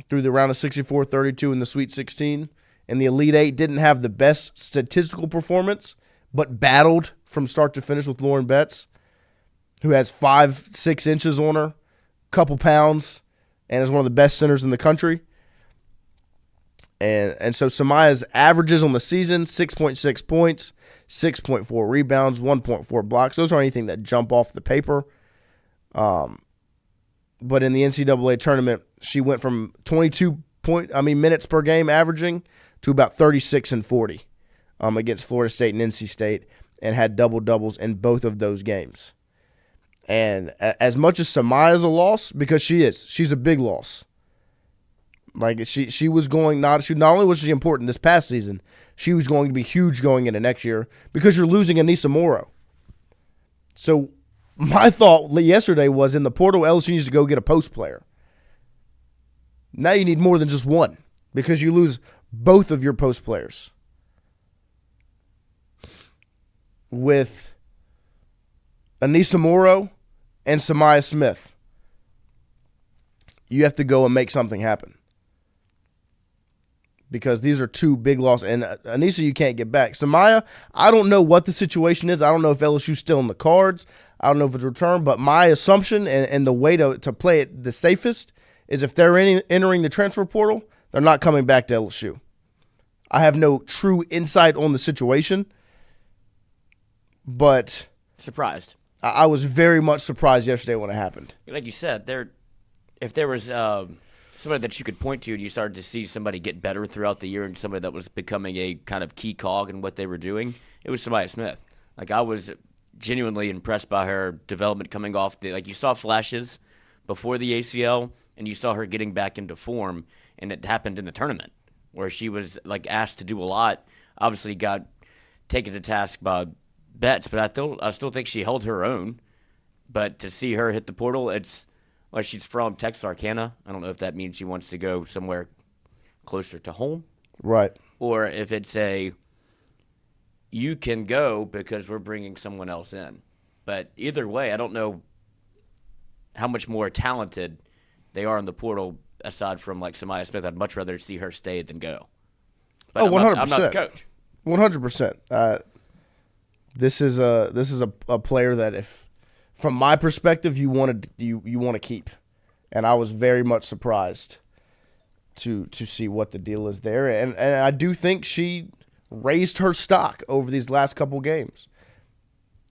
Speaker 1: through the round of 64, 32 in the Sweet 16. And the Elite Eight didn't have the best statistical performance, but battled from start to finish with Lauren Betts, who has 5'6" inches on her, couple pounds, and is one of the best centers in the country. And so Samaya's averages on the season, 6.6 points, 6.4 rebounds, 1.4 blocks. Those aren't anything that jump off the paper. But in the NCAA tournament, she went from 22 minutes per game averaging to about 36 and 40 against Florida State and NC State, and had double-doubles in both of those games. And as much as Samaya's a loss, because she's a big loss. Like she was going not only was she important this past season, she was going to be huge going into next year because you're losing Anissa Morrow. So my thought yesterday was, in the portal, LSU needs to go get a post player. Now you need more than just one because you lose both of your post players. With Anissa Morrow and Samaya Smith, you have to go and make something happen. Because these are two big losses. And Anissa, you can't get back. Samaya, I don't know what the situation is. I don't know if LSU's still in the cards. I don't know if it's returned. But my assumption and the way to play it the safest is, if they're entering the transfer portal, they're not coming back to LSU. I have no true insight on the situation. But
Speaker 4: surprised.
Speaker 1: I was very much surprised yesterday when it happened.
Speaker 4: Like you said, if there was somebody that you could point to and you started to see somebody get better throughout the year and somebody that was becoming a kind of key cog in what they were doing, it was Samaya Smith. Like, I was genuinely impressed by her development coming off. You saw flashes before the ACL, and you saw her getting back into form, and it happened in the tournament where she was asked to do a lot. Obviously got taken to task by Betts, but I still think she held her own. But to see her hit the portal, it's Well, she's from Texarkana. I don't know if that means she wants to go somewhere closer to home.
Speaker 1: Right.
Speaker 4: Or if it's you can go because we're bringing someone else in. But either way, I don't know how much more talented they are in the portal aside from like Samaya Smith. I'd much rather see her stay than go. But
Speaker 1: 100%.
Speaker 4: I'm not the coach.
Speaker 1: 100%. This is a player that, if from my perspective, you want to keep, and I was very much surprised to see what the deal is there, and I do think she raised her stock over these last couple games.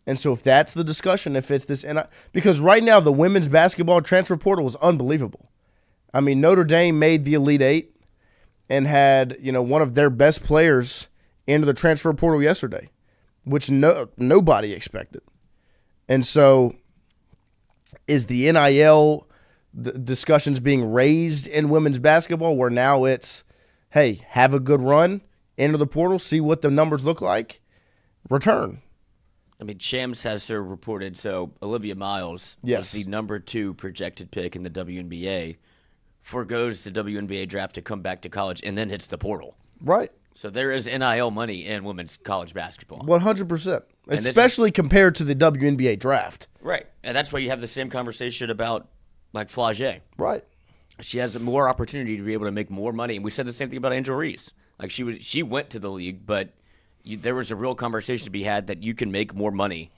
Speaker 1: And so if that's the discussion, if it's this, because right now the women's basketball transfer portal is unbelievable. I mean, Notre Dame made the Elite Eight and had one of their best players into the transfer portal yesterday, which nobody expected. And so is the NIL discussions being raised in women's basketball where now it's, hey, have a good run into the portal, see what the numbers look like, return.
Speaker 4: I mean, Shams has her reported, so Olivia Miles was the number 2 projected pick in the WNBA, forgoes the WNBA draft to come back to college, and then hits the portal.
Speaker 1: Right.
Speaker 4: So there is NIL money in women's college basketball.
Speaker 1: 100%. Especially compared to the WNBA draft.
Speaker 4: Right. And that's why you have the same conversation about, like, Flage.
Speaker 1: Right.
Speaker 4: She has more opportunity to be able to make more money. And we said the same thing about Angel Reese. Like, she went to the league, but there was a real conversation to be had that you can make more money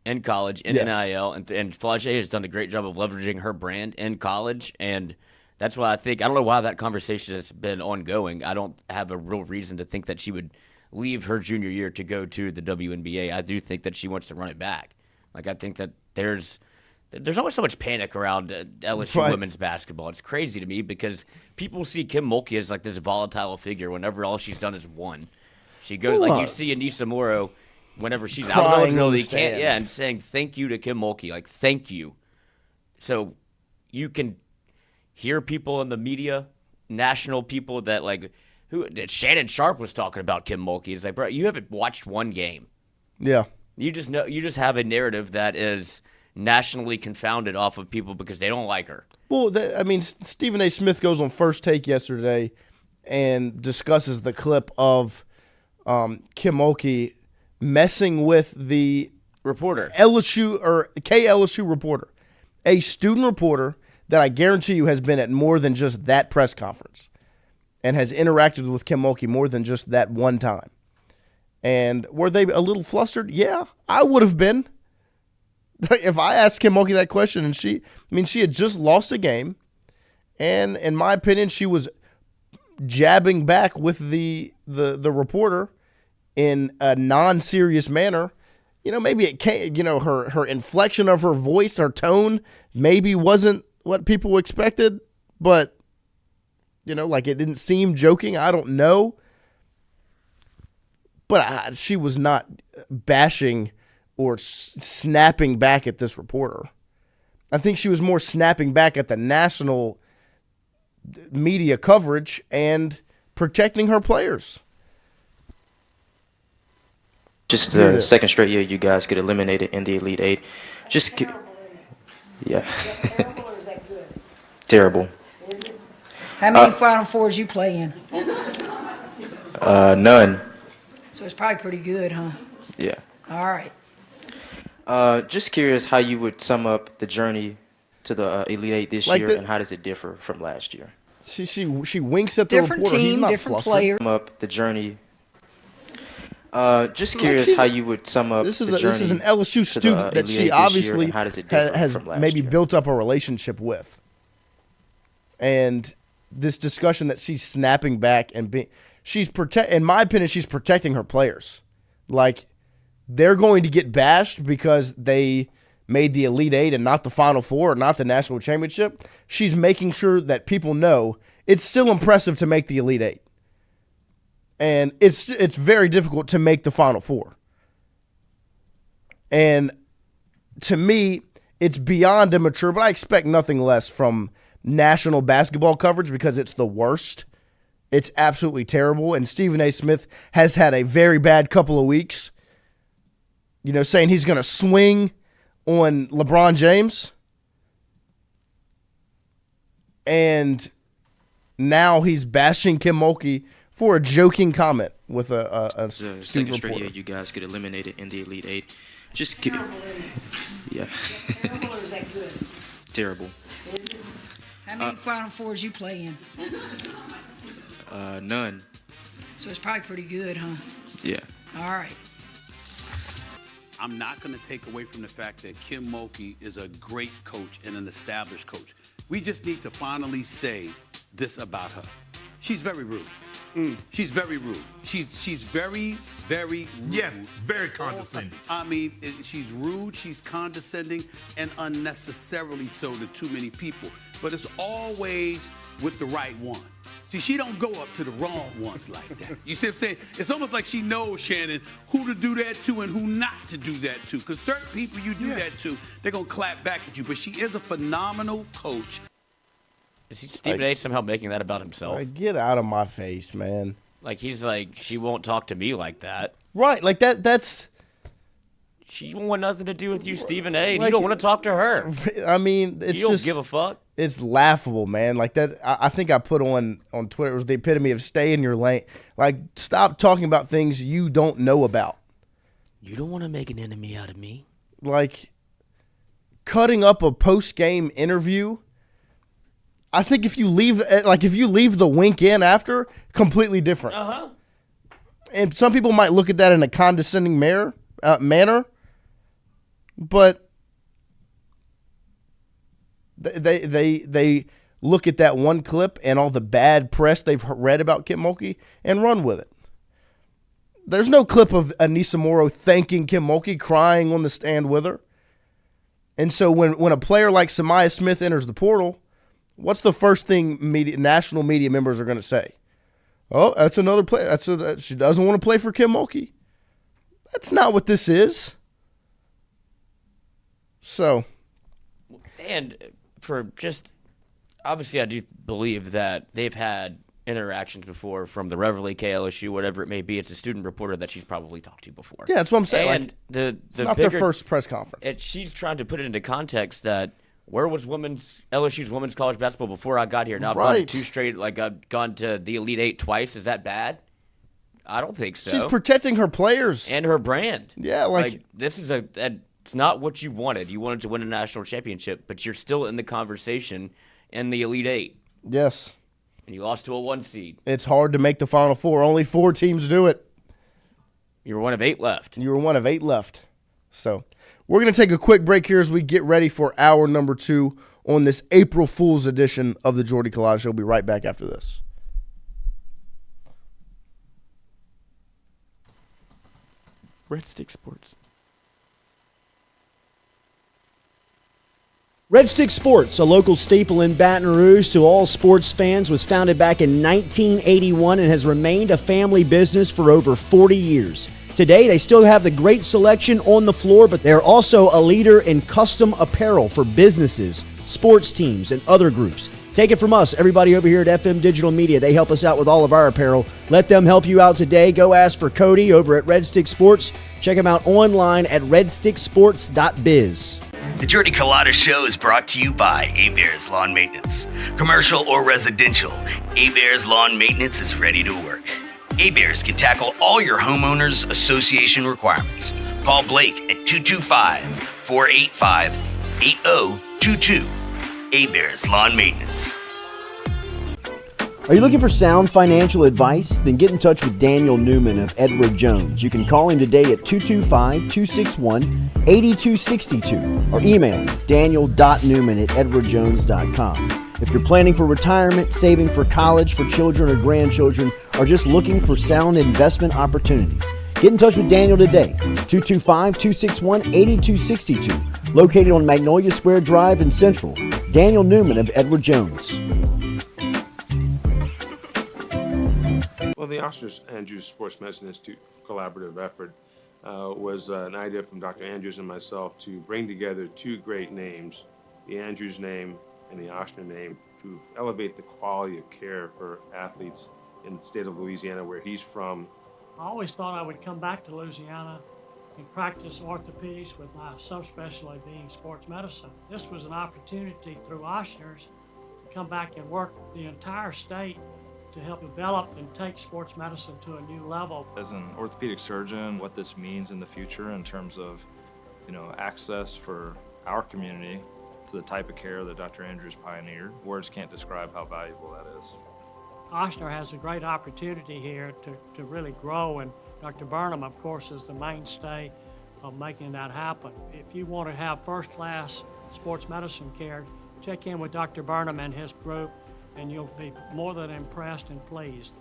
Speaker 4: in college, in NIL. And Flage has done a great job of leveraging her brand in college. And that's why I don't know why that conversation has been ongoing. I don't have a real reason to think that she would leave her junior year to go to the WNBA. I do think that she wants to run it back. Like, I think that there's always so much panic around LSU women's basketball. It's crazy to me because people see Kim Mulkey as like this volatile figure whenever all she's done is won. She goes like you see Anissa Morrow whenever she's out of eligibility, and saying thank you to Kim Mulkey, like thank you. So you can hear people in the media, national people that Shannon Sharp was talking about Kim Mulkey. It's like, bro, you haven't watched one game.
Speaker 1: Yeah.
Speaker 4: You just have a narrative that is nationally confounded off of people because they don't like her.
Speaker 1: Well, Stephen A. Smith goes on First Take yesterday and discusses the clip of Kim Mulkey messing with the
Speaker 4: reporter,
Speaker 1: LSU or KLSU reporter, a student reporter that I guarantee you has been at more than just that press conference and has interacted with Kim Mulkey more than just that one time. And were they a little flustered? Yeah, I would have been. If I asked Kim Mulkey that question and she had just lost a game, and in my opinion, she was jabbing back with the reporter in a non-serious manner. Maybe it can't, her inflection of her voice, her tone maybe wasn't what people expected, but, it didn't seem joking. I don't know. But she was not bashing or snapping back at this reporter. I think she was more snapping back at the national media coverage and protecting her players.
Speaker 7: Just the second straight year you guys get eliminated in the Elite Eight. Yeah.
Speaker 9: Terrible or is that good?
Speaker 7: Terrible.
Speaker 9: Is it? How many Final Fours you play in?
Speaker 7: None.
Speaker 9: So it's probably pretty good, huh?
Speaker 7: Yeah.
Speaker 9: All right.
Speaker 7: Just curious how you would sum up the journey to the Elite Eight this year, and how does it differ from last year?
Speaker 1: She winks at the
Speaker 9: different
Speaker 1: reporter.
Speaker 9: Team,
Speaker 1: He's not
Speaker 9: different
Speaker 1: flustered.
Speaker 9: player.
Speaker 7: Sum up the journey. Just curious how you would sum up
Speaker 1: this is
Speaker 7: the journey.
Speaker 1: This is an LSU student that she obviously has maybe
Speaker 7: year?
Speaker 1: built up a relationship with. And this discussion that she's snapping back and being, in my opinion, she's protecting her players. Like, they're going to get bashed because they made the Elite Eight and not the Final Four or not the national championship. She's making sure that people know it's still impressive to make the Elite Eight. And it's very difficult to make the Final Four. And to me, it's beyond immature, but I expect nothing less from national basketball coverage because it's the worst. It's absolutely terrible. And Stephen A. Smith has had a very bad couple of weeks, saying he's going to swing on LeBron James. and now he's bashing Kim Mulkey for a joking comment with a student
Speaker 7: second straight
Speaker 1: reporter.
Speaker 7: year you guys get eliminated in the Elite Eight. Just kidding. Yeah.
Speaker 9: Terrible or is that good?
Speaker 7: Terrible.
Speaker 9: How many Final Fours you play in?
Speaker 7: None.
Speaker 9: So it's probably pretty good, huh?
Speaker 7: Yeah.
Speaker 9: All right.
Speaker 10: I'm not going to take away from the fact that Kim Mulkey is a great coach and an established coach. We just need to finally say this about her. She's very rude. She's very rude. She's very, very rude.
Speaker 11: Yes, very condescending.
Speaker 10: I mean, she's rude, she's condescending, and unnecessarily so to too many people. But it's always with the right one. See, she don't go up to the wrong ones like that. You see what I'm saying? It's almost like she knows, Shannon, who to do that to and who not to do that to. Because certain people you do that to, they're going to clap back at you. But she is a phenomenal coach.
Speaker 4: Is Stephen A. somehow making that about himself?
Speaker 1: Get out of my face, man.
Speaker 4: Like, he's like, she won't talk to me like that.
Speaker 1: Right, like that's...
Speaker 4: She don't want nothing to do with you, Stephen A. And you don't want to talk to her.
Speaker 1: I mean, it's
Speaker 4: you don't
Speaker 1: just...
Speaker 4: give a fuck.
Speaker 1: It's laughable, man. Like that, I think I put on Twitter, it was the epitome of stay in your lane. Like, stop talking about things you don't know about.
Speaker 4: You don't want to make an enemy out of me.
Speaker 1: Like, cutting up a post-game interview, I think if you leave the wink in after, completely different.
Speaker 4: Uh-huh.
Speaker 1: And some people might look at that in a condescending manner, but they look at that one clip and all the bad press they've read about Kim Mulkey and run with it. There's no clip of Anissa Morrow thanking Kim Mulkey, crying on the stand with her. And so when a player like Samaya Smith enters the portal, what's the first thing national media members are going to say? Oh, that's another player. She doesn't want to play for Kim Mulkey. That's not what this is. So.
Speaker 4: And for just, obviously I do believe that they've had interactions before from the Reverly KLSU, whatever it may be. It's a student reporter that she's probably talked to before.
Speaker 1: Yeah, that's what I'm saying.
Speaker 4: And
Speaker 1: like, it's not their first press conference.
Speaker 4: She's trying to put it into context that where was LSU's women's college basketball before I got here? Now I've gone two straight, like I've gone to the Elite Eight twice. Is that bad? I don't think so.
Speaker 1: She's protecting her players.
Speaker 4: And her brand.
Speaker 1: Yeah, like
Speaker 4: this is it's not what you wanted. You wanted to win a national championship, but you're still in the conversation in the Elite Eight.
Speaker 1: Yes.
Speaker 4: And you lost to a 1 seed.
Speaker 1: It's hard to make the Final Four. Only 4 teams do it.
Speaker 4: You were one of 8 left.
Speaker 1: You were one of 8 left. So we're going to take a quick break here as we get ready for hour number 2 on this April Fool's edition of the Jordy Culotta Show. We'll be right back after this.
Speaker 4: Red Stick Sports.
Speaker 12: Red Stick Sports, a local staple in Baton Rouge to all sports fans, was founded back in 1981 and has remained a family business for over 40 years. Today, they still have the great selection on the floor, but they're also a leader in custom apparel for businesses, sports teams, and other groups. Take it from us, everybody over here at FM Digital Media. They help us out with all of our apparel. Let them help you out today. Go ask for Cody over at Red Stick Sports. Check him out online at redsticksports.biz.
Speaker 13: The Jordy Culotta Show is brought to you by A-Bears Lawn Maintenance. Commercial or residential, A-Bears Lawn Maintenance is ready to work. A-Bears can tackle all your homeowners association requirements. Call Blake at 225-485-8022. A-Bears Lawn Maintenance.
Speaker 12: Are you looking for sound financial advice? Then get in touch with Daniel Newman of Edward Jones. You can call him today at 225-261-8262 or email him daniel.newman@edwardjones.com. If you're planning for retirement, saving for college for children or grandchildren, or just looking for sound investment opportunities, get in touch with Daniel today, 225-261-8262, located on Magnolia Square Drive in Central. Daniel Newman of Edward Jones.
Speaker 14: Well, the Oscar Andrews Sports Medicine Institute collaborative effort was an idea from Dr. Andrews and myself to bring together 2 great names, the Andrews name and the Ochsner name, to elevate the quality of care for athletes in the state of Louisiana, where he's from.
Speaker 15: I always thought I would come back to Louisiana and practice orthopedics with my subspecialty being sports medicine. This was an opportunity through Ochsner's to come back and work the entire state to help develop and take sports medicine to a new level.
Speaker 11: As an orthopedic surgeon, what this means in the future in terms of, access for our community to the type of care that Dr. Andrews pioneered, words can't describe how valuable that is.
Speaker 15: Ochsner has a great opportunity here to really grow, and Dr. Burnham, of course, is the mainstay of making that happen. If you want to have first-class sports medicine care, check in with Dr. Burnham and his group, and you'll be more than impressed and pleased.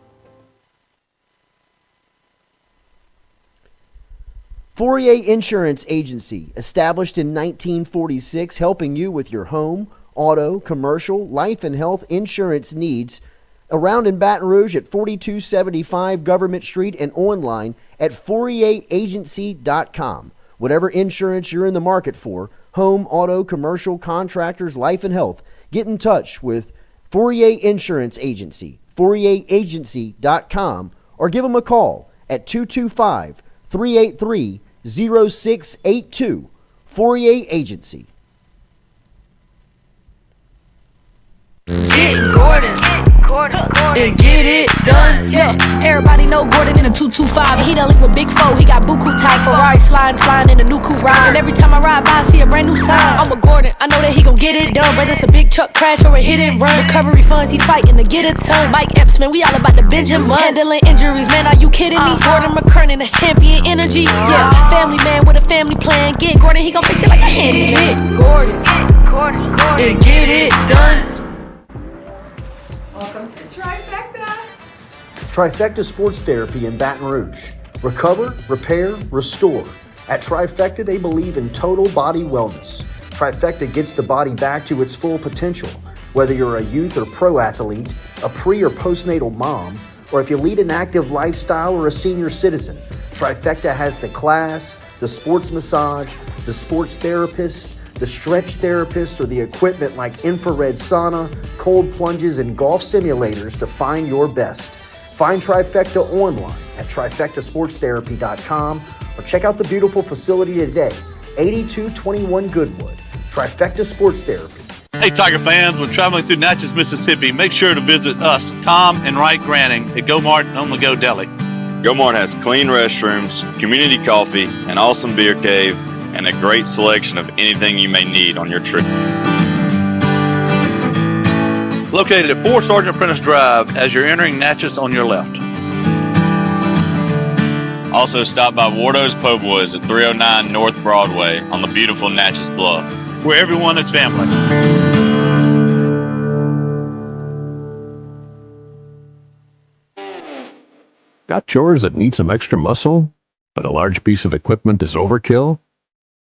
Speaker 12: 48 Insurance Agency, established in 1946, helping you with your home, auto, commercial, life and health insurance needs. Around in Baton Rouge at 4275 Government Street and online at 48agency.com. Whatever insurance you're in the market for, home, auto, commercial, contractors, life and health, get in touch with 48 Insurance Agency, 48agency.com, or give them a call at 225-383-0682. 48 Agency.
Speaker 16: Get Gordon. And get it done, yeah. Everybody know Gordon in a 225. And he done link with Big Four. He got buku ties, Ferrari sliding, flying in a new coupe ride. And every time I ride by, I see a brand new sign. I'm a Gordon, I know that he gon' get it done. Whether it's a big truck crash or a hit and run, recovery funds, he fighting to get a ton. Mike Epps, man, we all about the Benjamin. Handling injuries, man, are you kidding me? Gordon McKernan, that's champion energy. Yeah, family man with a family plan. Get Gordon, he gon' fix it like a handyman. Gordon, and get it done.
Speaker 17: Welcome to Trifecta.
Speaker 12: Trifecta Sports Therapy in Baton Rouge. Recover, repair, restore. At Trifecta, they believe in total body wellness. Trifecta gets the body back to its full potential. Whether you're a youth or pro athlete, a pre or postnatal mom, or if you lead an active lifestyle or a senior citizen, Trifecta has the class, the sports massage, the sports therapist, the stretch therapist, or the equipment like infrared sauna, cold plunges, and golf simulators to find your best. Find Trifecta online at trifectasportstherapy.com or check out the beautiful facility today, 8221 Goodwood. Trifecta Sports Therapy.
Speaker 18: Hey, Tiger fans, when traveling through Natchez, Mississippi, make sure to visit us, Tom and Wright Granning, at Go Mart on the Go Deli.
Speaker 19: Go Mart has clean restrooms, community coffee, an awesome beer cave, and a great selection of anything you may need on your trip.
Speaker 18: Located at 4 Sergeant Prentice Drive as you're entering Natchez on your left.
Speaker 19: Also stop by Wardo's Po' Boys at 309 North Broadway on the beautiful Natchez Bluff,
Speaker 18: where everyone is family.
Speaker 20: Got chores that need some extra muscle, but a large piece of equipment is overkill?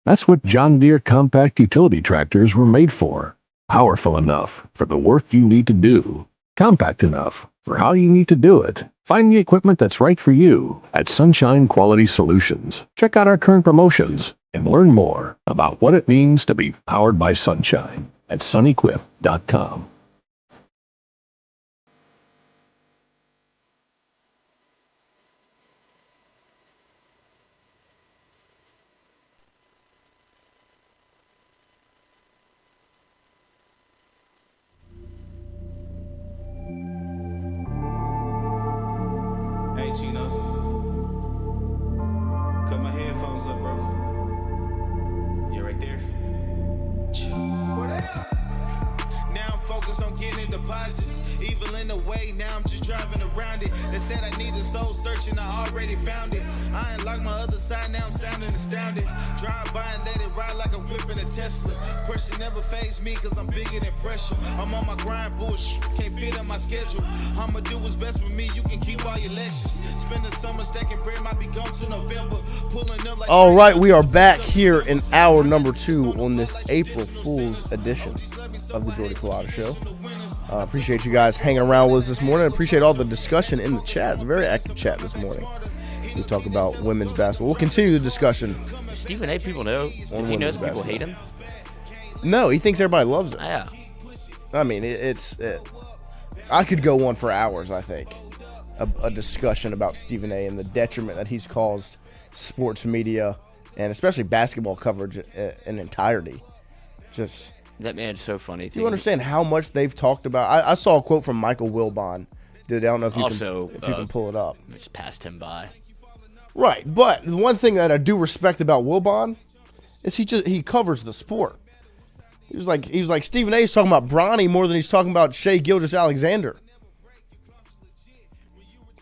Speaker 20: That's what John Deere compact utility tractors were made for. Powerful enough for the work you need to do. Compact enough for how you need to do it. Find the equipment that's right for you at Sunshine Quality Solutions. Check out our current promotions and learn more about what it means to be powered by sunshine at sunequip.com.
Speaker 3: Hey, Chino. Cut my headphones up, bro. Yeah, right there. Now I'm focused on getting deposits. Evil in the way, now I'm just driving around it. They said I need a soul searching, I already found it. I unlocked my other side, now I'm sounding astounded. Drive by and let it ride like I'm whipping a Tesla. Question never fazed me, cause I'm bigger than pressure. I'm on my grind, bullshit, can't fit on my schedule. I'ma do what's best for me, you can keep all your lectures. Spend the summer stacking bread, might be gone to November. Pulling up like
Speaker 1: all right, we are back here in hour number 2 on this April Fool's edition of the Jordy Culotta Show. Appreciate you guys hanging around with us this morning. Appreciate all the discussion in the chat. It's a very active chat this morning. We talk about women's basketball. We'll continue the discussion.
Speaker 4: Stephen A. people know. Does he know that people hate him?
Speaker 1: No, he thinks everybody loves it.
Speaker 4: Yeah.
Speaker 1: I mean, I could go on for hours, I think, a discussion about Stephen A. and the detriment that he's caused sports media and especially basketball coverage in entirety. Just
Speaker 4: That man's so funny.
Speaker 1: Do you understand how much they've talked about? I saw a quote from Michael Wilbon. Dude, I don't know if you can pull it up.
Speaker 4: Just passed him by.
Speaker 1: Right, but the one thing that I do respect about Wilbon is he covers the sport. He was like Stephen A. is talking about Bronny more than he's talking about Shai Gilgeous-Alexander.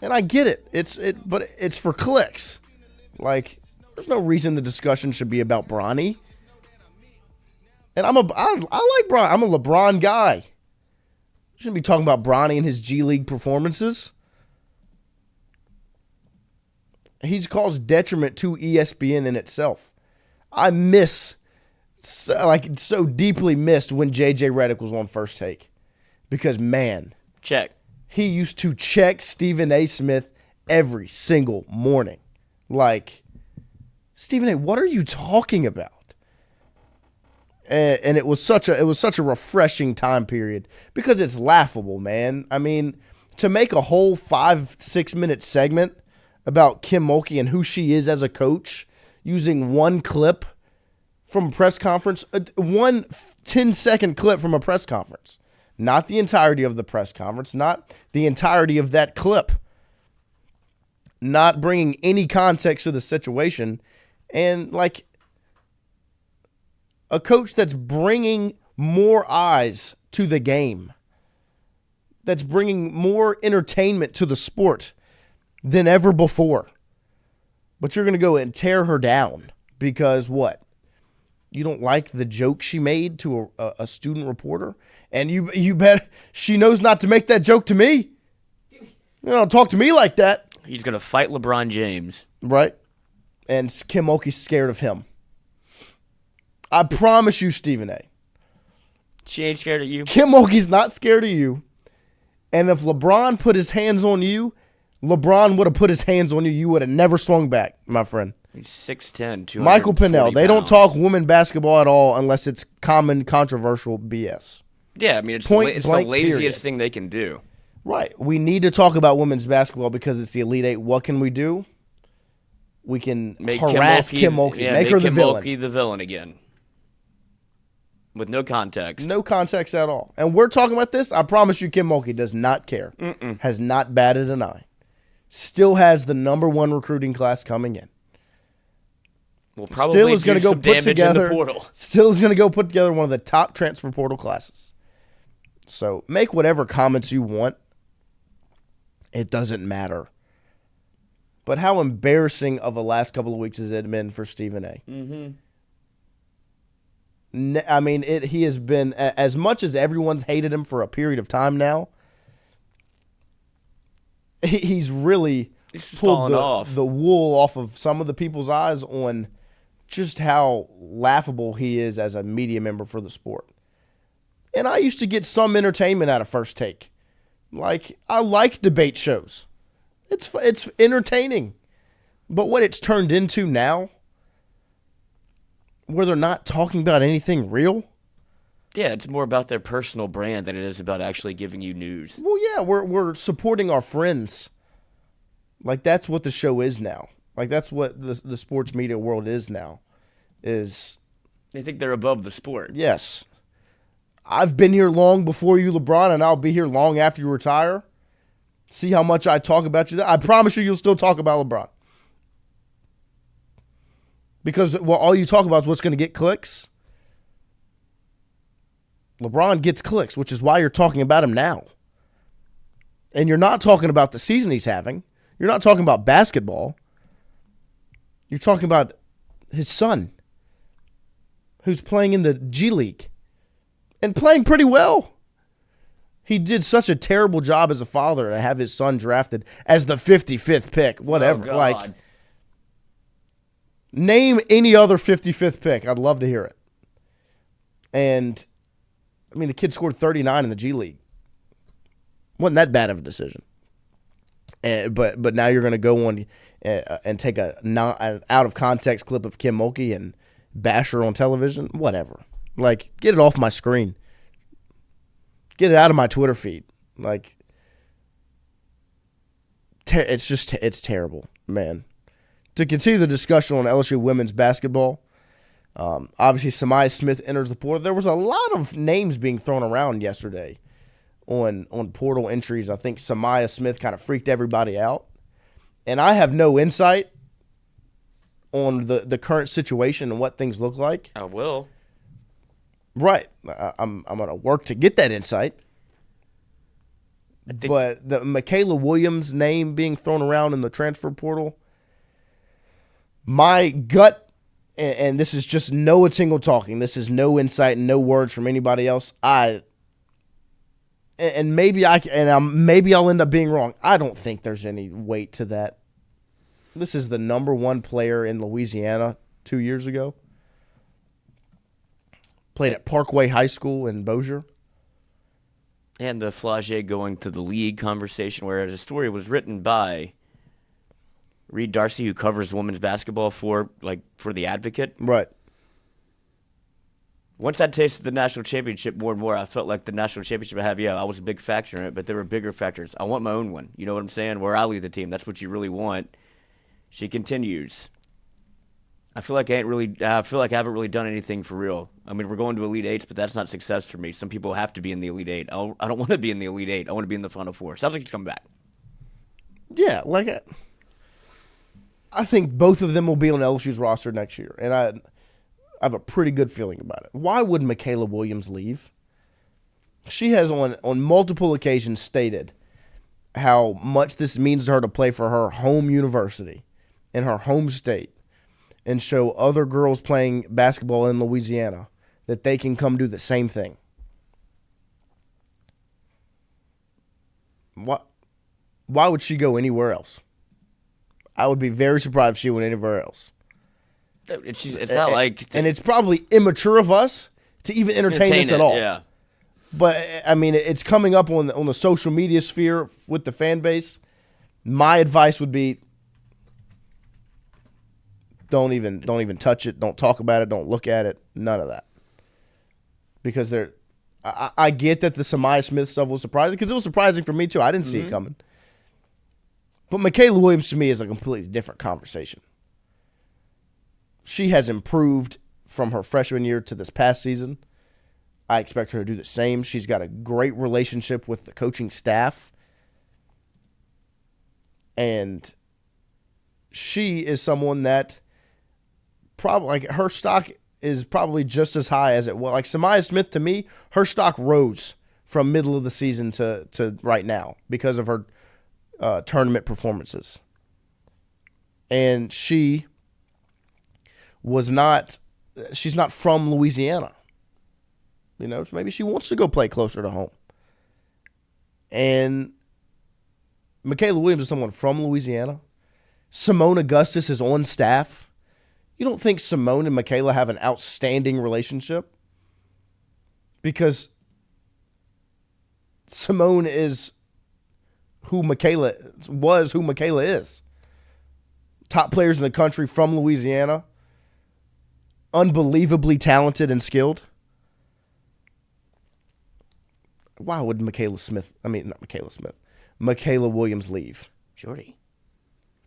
Speaker 1: And I get it. But it's for clicks. Like, there's no reason the discussion should be about Bronny. And I like Bronny. I'm a LeBron guy. Shouldn't be talking about Bronny and his G League performances. He's caused detriment to ESPN in itself. I so deeply missed when JJ Redick was on First Take. Because, man.
Speaker 4: Check.
Speaker 1: He used to check Stephen A. Smith every single morning. Like, Stephen A., what are you talking about? And it was such a refreshing time period because it's laughable, man. I mean, to make a whole 5-6 minute segment about Kim Mulkey and who she is as a coach using one clip from a press conference, one 10-second clip from a press conference, not the entirety of the press conference, not the entirety of that clip, not bringing any context to the situation, and like, a coach that's bringing more eyes to the game, that's bringing more entertainment to the sport than ever before. But you're going to go and tear her down because what? You don't like the joke she made to a student reporter? And you bet she knows not to make that joke to me. You don't talk to me like that.
Speaker 4: He's going to fight LeBron James.
Speaker 1: Right? And Kim Mulkey's scared of him. I promise you, Stephen A.
Speaker 4: She ain't scared of you.
Speaker 1: Kim Mulkey's not scared of you. And if LeBron put his hands on you, LeBron would have put his hands on you. You would have never swung back, my friend.
Speaker 4: He's 6'10", 240
Speaker 1: Michael Pinnell. They don't
Speaker 4: pounds.
Speaker 1: talk women basketball at all unless it's common, controversial BS.
Speaker 4: Yeah, I mean, it's
Speaker 1: Point
Speaker 4: the
Speaker 1: blank,
Speaker 4: laziest
Speaker 1: period.
Speaker 4: thing they can do.
Speaker 1: Right. We need to talk about women's basketball because it's the Elite Eight. What can we do? We can harass Kim Mulkey.
Speaker 4: Yeah,
Speaker 1: make her the
Speaker 4: Kim
Speaker 1: villain.
Speaker 4: Mulkey the villain again. With no context.
Speaker 1: No context at all. And we're talking about this. I promise you, Kim Mulkey does not care. Has not batted an eye. Still has the #1 recruiting class coming in.
Speaker 4: We'll probably
Speaker 1: still is going
Speaker 4: do
Speaker 1: to go
Speaker 4: some
Speaker 1: put
Speaker 4: damage in
Speaker 1: together.
Speaker 4: the portal.
Speaker 1: Still is going to go put together one of the top transfer portal classes. So make whatever comments you want. It doesn't matter. But how embarrassing of a last couple of weeks has it been for Stephen A?
Speaker 4: Mm-hmm.
Speaker 1: I mean, he has been, as much as everyone's hated him for a period of time now, he's really pulled the wool off of some of the people's eyes on just how laughable he is as a media member for the sport. And I used to get some entertainment out of First Take. Like, I like debate shows. It's entertaining. But what it's turned into now, where they're not talking about anything real.
Speaker 4: Yeah, it's more about their personal brand than it is about actually giving you news.
Speaker 1: Well, yeah, we're supporting our friends. Like, that's what the show is now. Like, that's what the sports media world is now. Is
Speaker 4: they think they're above the sport.
Speaker 1: Yes. I've been here long before you, LeBron, and I'll be here long after you retire. See how much I talk about you. I promise you'll still talk about LeBron. Because all you talk about is what's going to get clicks. LeBron gets clicks, which is why you're talking about him now. And you're not talking about the season he's having. You're not talking about basketball. You're talking about his son, who's playing in the G League and playing pretty well. He did such a terrible job as a father to have his son drafted as the 55th pick, whatever.
Speaker 4: Oh,
Speaker 1: like, name any other 55th pick. I'd love to hear it. And, I mean, the kid scored 39 in the G League. Wasn't that bad of a decision. But now you're going to go on and take an out-of-context clip of Kim Mulkey and bash her on television? Whatever. Like, get it off my screen. Get it out of my Twitter feed. Like, it's terrible, man. To continue the discussion on LSU women's basketball, Obviously, Samaya Smith enters the portal. There was a lot of names being thrown around yesterday on portal entries. I think Samaya Smith kind of freaked everybody out. And I have no insight on the current situation and what things look like.
Speaker 4: I will.
Speaker 1: Right. I'm going to work to get that insight. But the Michaela Williams name being thrown around in the transfer portal, my gut, and this is just Noah Tingle talking, this is no insight and no words from anybody else. Maybe I'll end up being wrong. I don't think there's any weight to that. This is the number one player in Louisiana 2 years ago. Played at Parkway High School in Bossier.
Speaker 4: And the Flage going to the league conversation, where a story was written by Reed Darcy, who covers women's basketball for The Advocate.
Speaker 1: Right.
Speaker 4: Once I tasted the national championship more and more, I felt like the national championship I was a big factor in it, but there were bigger factors. I want my own one. You know what I'm saying? Where I lead the team. That's what you really want. She continues. I feel like I haven't really done anything for real. I mean, we're going to Elite Eights, but that's not success for me. Some people have to be in the Elite Eight. I don't want to be in the Elite Eight. I want to be in the Final Four. Sounds like she's coming back.
Speaker 1: Yeah, I think both of them will be on LSU's roster next year, and I have a pretty good feeling about it. Why would Michaela Williams leave? She has on multiple occasions stated how much this means to her to play for her home university in her home state and show other girls playing basketball in Louisiana that they can come do the same thing. Why would she go anywhere else? I would be very surprised if she went anywhere else.
Speaker 4: It's not like...
Speaker 1: And it's probably immature of us to even entertain this at all.
Speaker 4: Yeah.
Speaker 1: But, I mean, it's coming up on the social media sphere with the fan base. My advice would be don't even touch it. Don't talk about it. Don't look at it. None of that. Because I get that the Samaya Smith stuff was surprising, because it was surprising for me too. I didn't see it coming. But Michaela Williams to me is a completely different conversation. She has improved from her freshman year to this past season. I expect her to do the same. She's got a great relationship with the coaching staff. And she is someone that probably, her stock is probably just as high as it was. Like Samaya Smith, to me, her stock rose from middle of the season to right now because of her tournament performances. And she's not from Louisiana. You know, so maybe she wants to go play closer to home. And Michaela Williams is someone from Louisiana. Simone Augustus is on staff. You don't think Simone and Michaela have an outstanding relationship? Because Simone is who Michaela is. Top players in the country from Louisiana. Unbelievably talented and skilled. Why would Michaela Williams leave?
Speaker 4: Jordy.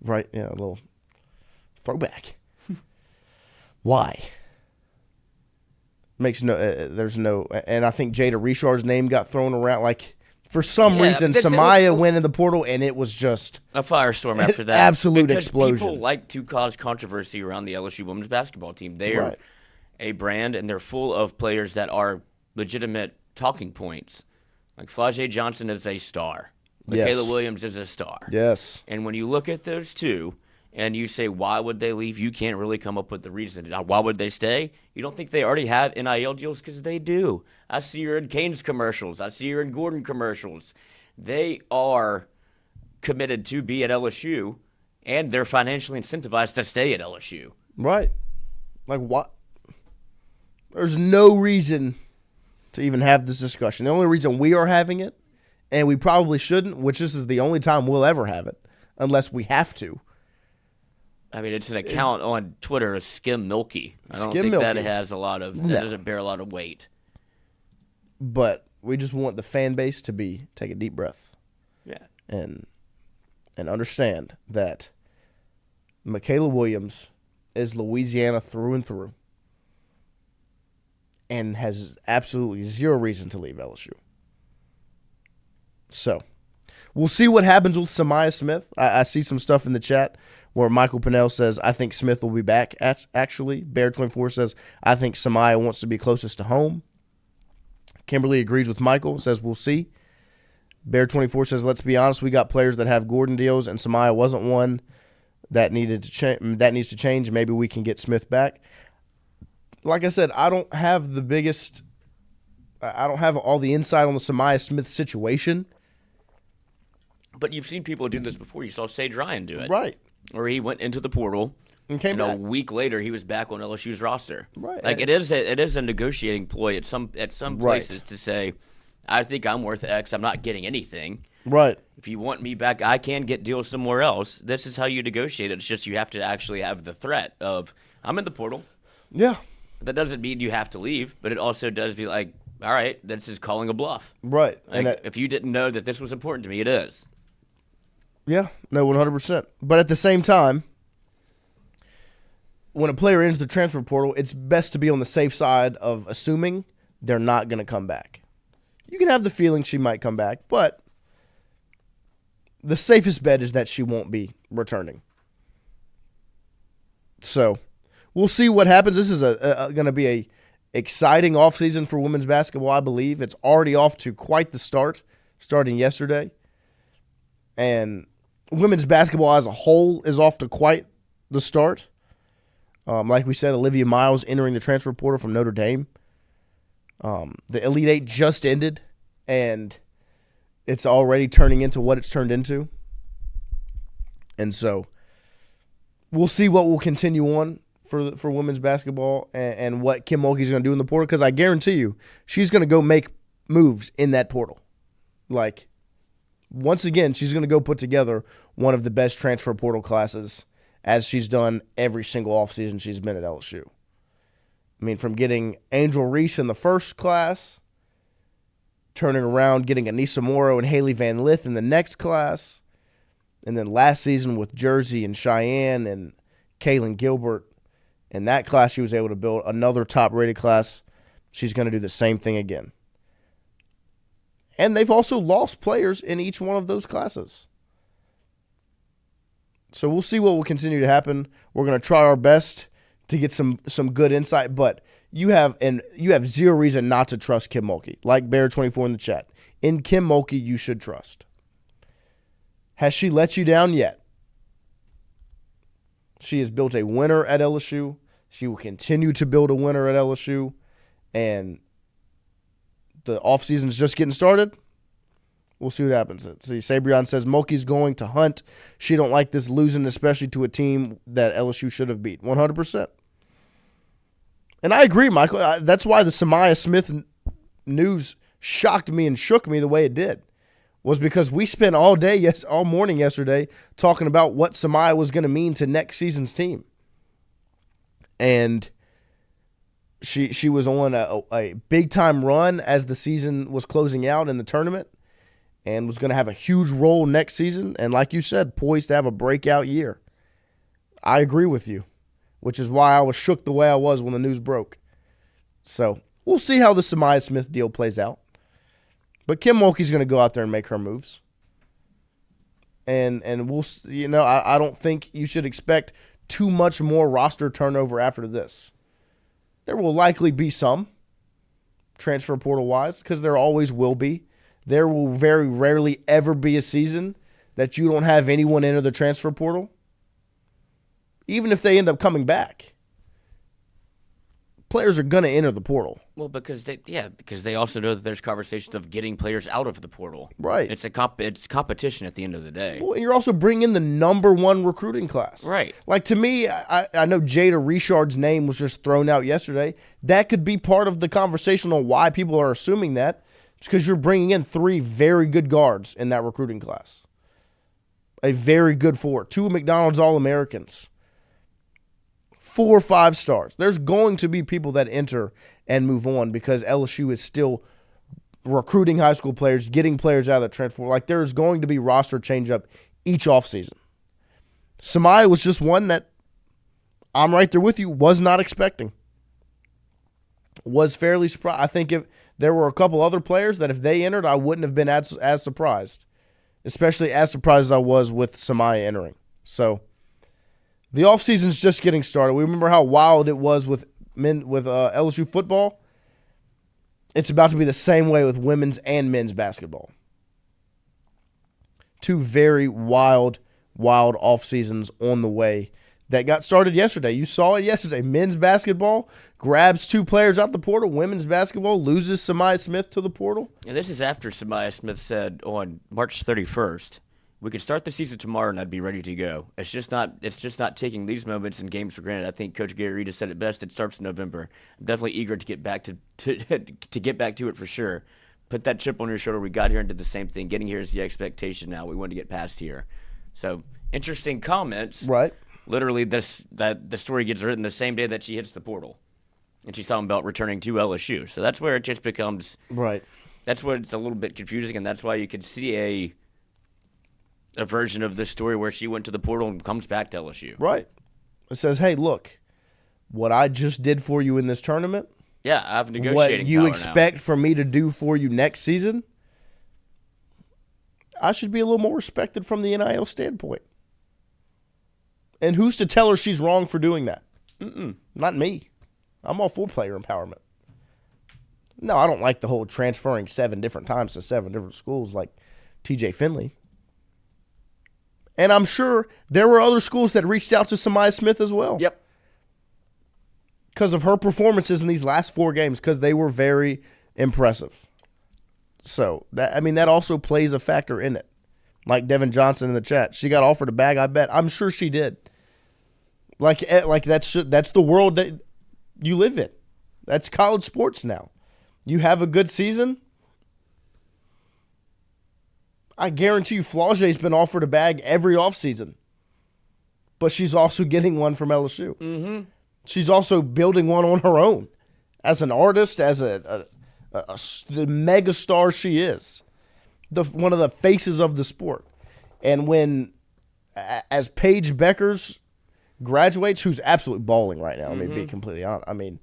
Speaker 1: Right, yeah, a little throwback. Why? There's no, and I think Jada Richard's name got thrown around. Like, for some reason, Samaya went in the portal, and it was just
Speaker 4: a firestorm after that.
Speaker 1: Absolute explosion.
Speaker 4: People like to cause controversy around the LSU women's basketball team. They are a brand, and they're full of players that are legitimate talking points. Like Flage Johnson is a star. Michaela Williams is a star.
Speaker 1: Yes.
Speaker 4: And when you look at those two and you say, why would they leave? You can't really come up with the reason. Why would they stay? You don't think they already have NIL deals? Because they do. I see her in Kane's commercials. I see her in Gordon commercials. They are committed to be at LSU, and they're financially incentivized to stay at LSU.
Speaker 1: Right. Like, what? There's no reason to even have this discussion. The only reason we are having it, and we probably shouldn't, which this is the only time we'll ever have it, unless we have to.
Speaker 4: I mean, it's an account on Twitter, Skim Milky. I don't think that has that doesn't bear a lot of weight.
Speaker 1: But we just want the fan base to take a deep breath.
Speaker 4: Yeah.
Speaker 1: And understand that Michaela Williams is Louisiana through and through. and has absolutely zero reason to leave LSU. So, we'll see what happens with Samaya Smith. I see some stuff in the chat where Michael Pinnell says, I think Smith will be back, actually. Bear24 says, I think Samaya wants to be closest to home. Kimberly agrees with Michael, says, we'll see. Bear24 says, let's be honest, we got players that have Gordon deals, and Samaya wasn't one that needs to change. Maybe we can get Smith back. Like I said, I don't have all the insight on the Samaya Smith situation.
Speaker 4: But you've seen people do this before. You saw Sage Ryan do it.
Speaker 1: Right.
Speaker 4: Or he went into the portal.
Speaker 1: And came back.
Speaker 4: A week later, he was back on LSU's roster.
Speaker 1: Right.
Speaker 4: Like, it is a negotiating ploy at some places to say, I think I'm worth X. I'm not getting anything.
Speaker 1: Right.
Speaker 4: If you want me back, I can get deals somewhere else. This is how you negotiate it. It's just you have to actually have the threat of, I'm in the portal.
Speaker 1: Yeah.
Speaker 4: That doesn't mean you have to leave, but it also does be like, all right, this is calling a bluff.
Speaker 1: Right.
Speaker 4: Like, and if you didn't know that this was important to me, it is.
Speaker 1: Yeah. No, 100%. But at the same time, when a player enters the transfer portal, it's best to be on the safe side of assuming they're not going to come back. You can have the feeling she might come back, but the safest bet is that she won't be returning. So we'll see what happens. This is going to be a exciting offseason for women's basketball, I believe. It's already off to quite the start, starting yesterday. And women's basketball as a whole is off to quite the start. Like we said, Olivia Miles entering the transfer portal from Notre Dame. The Elite Eight just ended, and it's already turning into what it's turned into. And so we'll see what will continue on for women's basketball and what Kim Mulkey's going to do in the portal, because I guarantee you she's going to go make moves in that portal. Like, once again, she's going to go put together one of the best transfer portal classes as she's done every single offseason she's been at LSU. I mean, from getting Angel Reese in the first class, turning around, getting Anissa Morrow and Haley Van Lith in the next class, and then last season with Jersey and Cheyenne and Kaylin Gilbert. In that class, she was able to build another top-rated class. She's going to do the same thing again. And they've also lost players in each one of those classes. So we'll see what will continue to happen. We're going to try our best to get some good insight, but you have zero reason not to trust Kim Mulkey. Like Bear24 in the chat. In Kim Mulkey, you should trust. Has she let you down yet? She has built a winner at LSU. She will continue to build a winner at LSU. And the offseason is just getting started. We'll see what happens. See, Sabrion says Mulkey's going to hunt. She don't like this losing, especially to a team that LSU should have beat. 100%. And I agree, Michael. That's why the Samaya Smith news shocked me and shook me the way it did. Was because we spent all morning yesterday talking about what Samaya was going to mean to next season's team. And she was on a big-time run as the season was closing out in the tournament and was going to have a huge role next season. And like you said, poised to have a breakout year. I agree with you, which is why I was shook the way I was when the news broke. So we'll see how the Samaya Smith deal plays out. But Kim Mulkey's going to go out there and make her moves. And we'll, I don't think you should expect too much more roster turnover after this. There will likely be some transfer portal-wise, because there always will be. There will very rarely ever be a season that you don't have anyone enter the transfer portal. Even if they end up coming back, players are going to enter the portal.
Speaker 4: Well, because they also know that there's conversations of getting players out of the portal.
Speaker 1: Right.
Speaker 4: It's competition at the end of the day.
Speaker 1: Well, and you're also bringing in the number one recruiting class.
Speaker 4: Right.
Speaker 1: Like, to me, I know Jada Richard's name was just thrown out yesterday. That could be part of the conversation on why people are assuming that. It's because you're bringing in 3 very good guards in that recruiting class. A very good 4. 2 McDonald's All-Americans. 4 5-stars. There's going to be people that enter and move on because LSU is still recruiting high school players, getting players out of the transfer. Like, there's going to be roster change-up each offseason. Samaya was just one that I'm right there with you, was not expecting. was fairly surprised. I think if there were a couple other players that if they entered, I wouldn't have been as surprised, especially as surprised as I was with Samaya entering. So the offseason's just getting started. We remember how wild it was with LSU football. It's about to be the same way with women's and men's basketball. Two very wild off seasons on the way that got started yesterday. You saw it yesterday. Men's basketball grabs 2 players out the portal. Women's basketball loses Samaya Smith to the portal.
Speaker 4: And this is after Samaya Smith said on March 31st, we could start the season tomorrow and I'd be ready to go. It's just not taking these moments and games for granted. I think Coach Gary Reed has said it best. It starts in November. I'm definitely eager to get back to get back to it for sure. Put that chip on your shoulder. We got here and did the same thing. Getting here is the expectation now. We want to get past here. So interesting comments.
Speaker 1: Right.
Speaker 4: Literally, the story gets written the same day that she hits the portal, and she's talking about returning to LSU. So that's where it just becomes
Speaker 1: right.
Speaker 4: That's where it's a little bit confusing, and that's why you could see a version of this story where she went to the portal and comes back to LSU.
Speaker 1: Right. It says, "Hey, look, what I just did for you in this tournament.
Speaker 4: Yeah, I have negotiating
Speaker 1: what you
Speaker 4: power
Speaker 1: expect
Speaker 4: now.
Speaker 1: for me to do for you next season, I should be a little more respected from the NIL standpoint." And who's to tell her she's wrong for doing that? Not me. I'm all for player empowerment. No, I don't like the whole transferring 7 different times to 7 different schools like TJ Finley. And I'm sure there were other schools that reached out to Samaya Smith as well.
Speaker 4: Yep.
Speaker 1: Because of her performances in these last 4 games, because they were very impressive. So, that also plays a factor in it. Like Devin Johnson in the chat. She got offered a bag, I bet. I'm sure she did. Like that's the world that you live in. That's college sports now. You have a good season. I guarantee you Flauger's been offered a bag every offseason. But she's also getting one from LSU.
Speaker 4: Mm-hmm.
Speaker 1: She's also building one on her own. As an artist, as the mega star she is. One of the faces of the sport. And when, as Paige Beckers graduates, who's absolutely balling right now, let me be completely honest. I mean,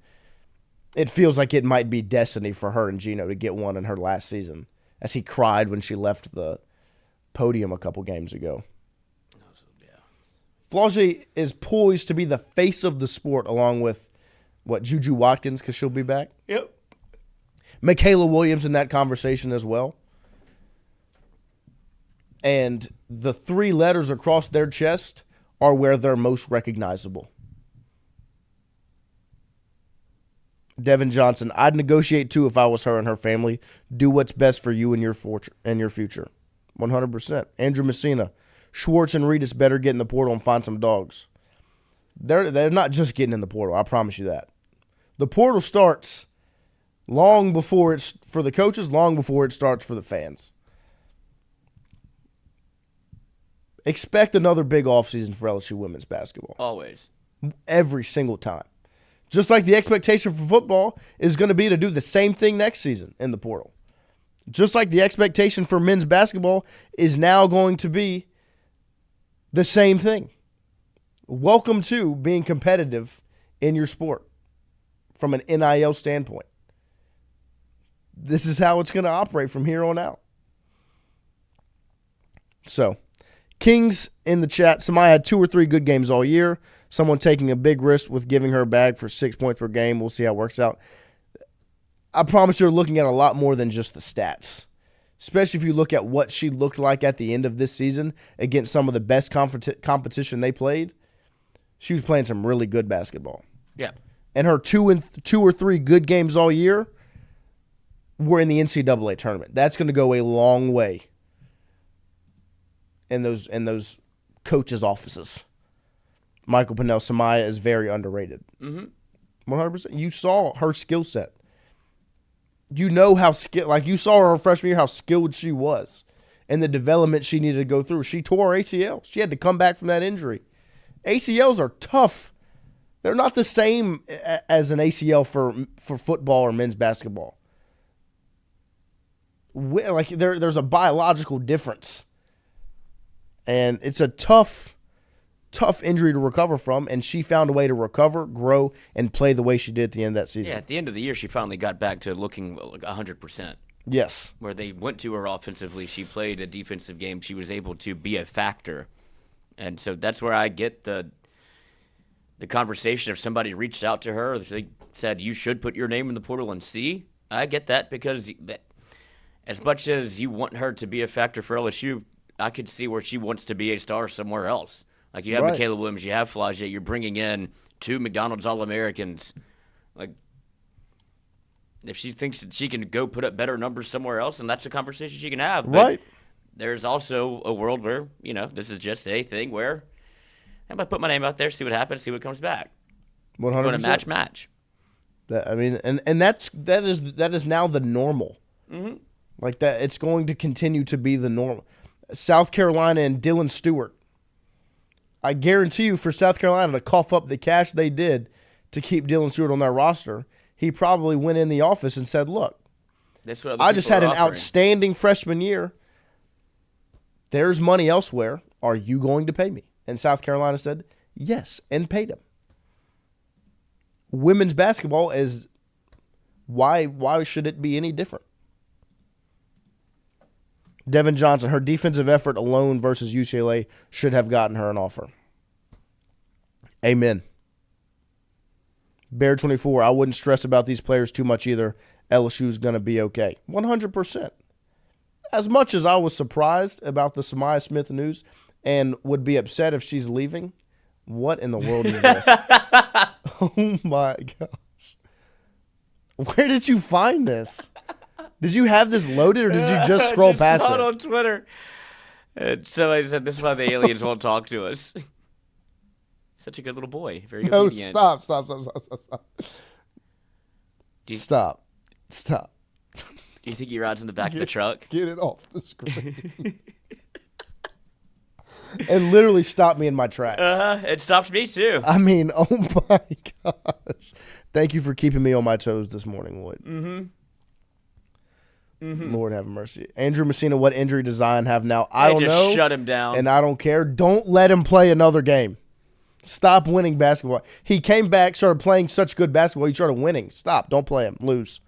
Speaker 1: it feels like it might be destiny for her and Gino to get one in her last season, as he cried when she left the podium a couple games ago. Flauger is poised to be the face of the sport along with, Juju Watkins, because she'll be back?
Speaker 4: Yep.
Speaker 1: Michaela Williams in that conversation as well. And the 3 letters across their chest are where they're most recognizable. Devin Johnson, I'd negotiate too if I was her and her family. Do what's best for you and your future. 100%. Andrew Messina, Schwartz and Reedus better get in the portal and find some dogs. They're not just getting in the portal, I promise you that. The portal starts long before it's for the coaches, long before it starts for the fans. Expect another big offseason for LSU women's basketball.
Speaker 4: Always.
Speaker 1: Every single time. Just like the expectation for football is going to be to do the same thing next season in the portal. Just like the expectation for men's basketball is now going to be the same thing. Welcome to being competitive in your sport from an NIL standpoint. This is how it's going to operate from here on out. So, Kings in the chat. Samaya had 2 or 3 good games all year. Someone taking a big risk with giving her a bag for 6 points per game. We'll see how it works out. I promise you're looking at a lot more than just the stats, especially if you look at what she looked like at the end of this season against some of the best competition they played. She was playing some really good basketball.
Speaker 4: Yeah.
Speaker 1: And her 2 or 3 good games all year were in the NCAA tournament. That's going to go a long way in those coaches' offices. Michael Pinnell, Samaya is very underrated. 100%. You saw her skill set. You know how you saw her freshman year, how skilled she was and the development she needed to go through. She tore her ACL. She had to come back from that injury. ACLs are tough. They're not the same as an ACL for football or men's basketball. There's a biological difference. And it's a tough tough injury to recover from, and she found a way to recover, grow, and play the way she did at the end of that season.
Speaker 4: Yeah, at the end of the year, she finally got back to looking like 100%.
Speaker 1: Yes.
Speaker 4: Where they went to her offensively, she played a defensive game. She was able to be a factor. And so that's where I get the conversation. If somebody reached out to her, they said, you should put your name in the portal and see. I get that because as much as you want her to be a factor for LSU, I could see where she wants to be a star somewhere else. Like you have Michaela Williams, you have Flau'jae, you're bringing in 2 McDonald's All-Americans. Like, if she thinks that she can go put up better numbers somewhere else, then that's a conversation she can have. But there's also a world where, this is just a thing where I'm going to put my name out there, see what happens, see what comes back.
Speaker 1: 100%.
Speaker 4: Going to match.
Speaker 1: That is now the normal.
Speaker 4: Mm-hmm.
Speaker 1: Like that, it's going to continue to be the normal. South Carolina and Dylan Stewart. I guarantee you, for South Carolina to cough up the cash they did to keep Dylan Stewart on their roster, he probably went in the office and said, "Look, I just had an outstanding freshman year. There's money elsewhere. Are you going to pay me?" And South Carolina said, "Yes," and paid him. Women's basketball is why should it be any different? Devin Johnson, her defensive effort alone versus UCLA should have gotten her an offer. Amen. Bear 24, I wouldn't stress about these players too much either. LSU's going to be okay. 100%. As much as I was surprised about the Samaya Smith news and would be upset if she's leaving, what in the world is this? Oh, my gosh. Where did you find this? Did you have this loaded, or did you just scroll past it?
Speaker 4: I saw it on Twitter. And somebody said, this is why the aliens won't talk to us. Such a good little boy. Very obedient.
Speaker 1: Stop. Stop.
Speaker 4: Do you think he rides in the back of the truck?
Speaker 1: Get it off the screen. And literally stopped me in my tracks.
Speaker 4: It stopped me, too.
Speaker 1: I mean, oh, my gosh. Thank you for keeping me on my toes this morning, Lloyd.
Speaker 4: Mm-hmm.
Speaker 1: Lord have mercy. Andrew Messina, what injury does Zion have now? I don't know.
Speaker 4: Shut him down.
Speaker 1: And I don't care. Don't let him play another game. Stop winning basketball. He came back, started playing such good basketball, he started winning. Stop. Don't play him. Lose.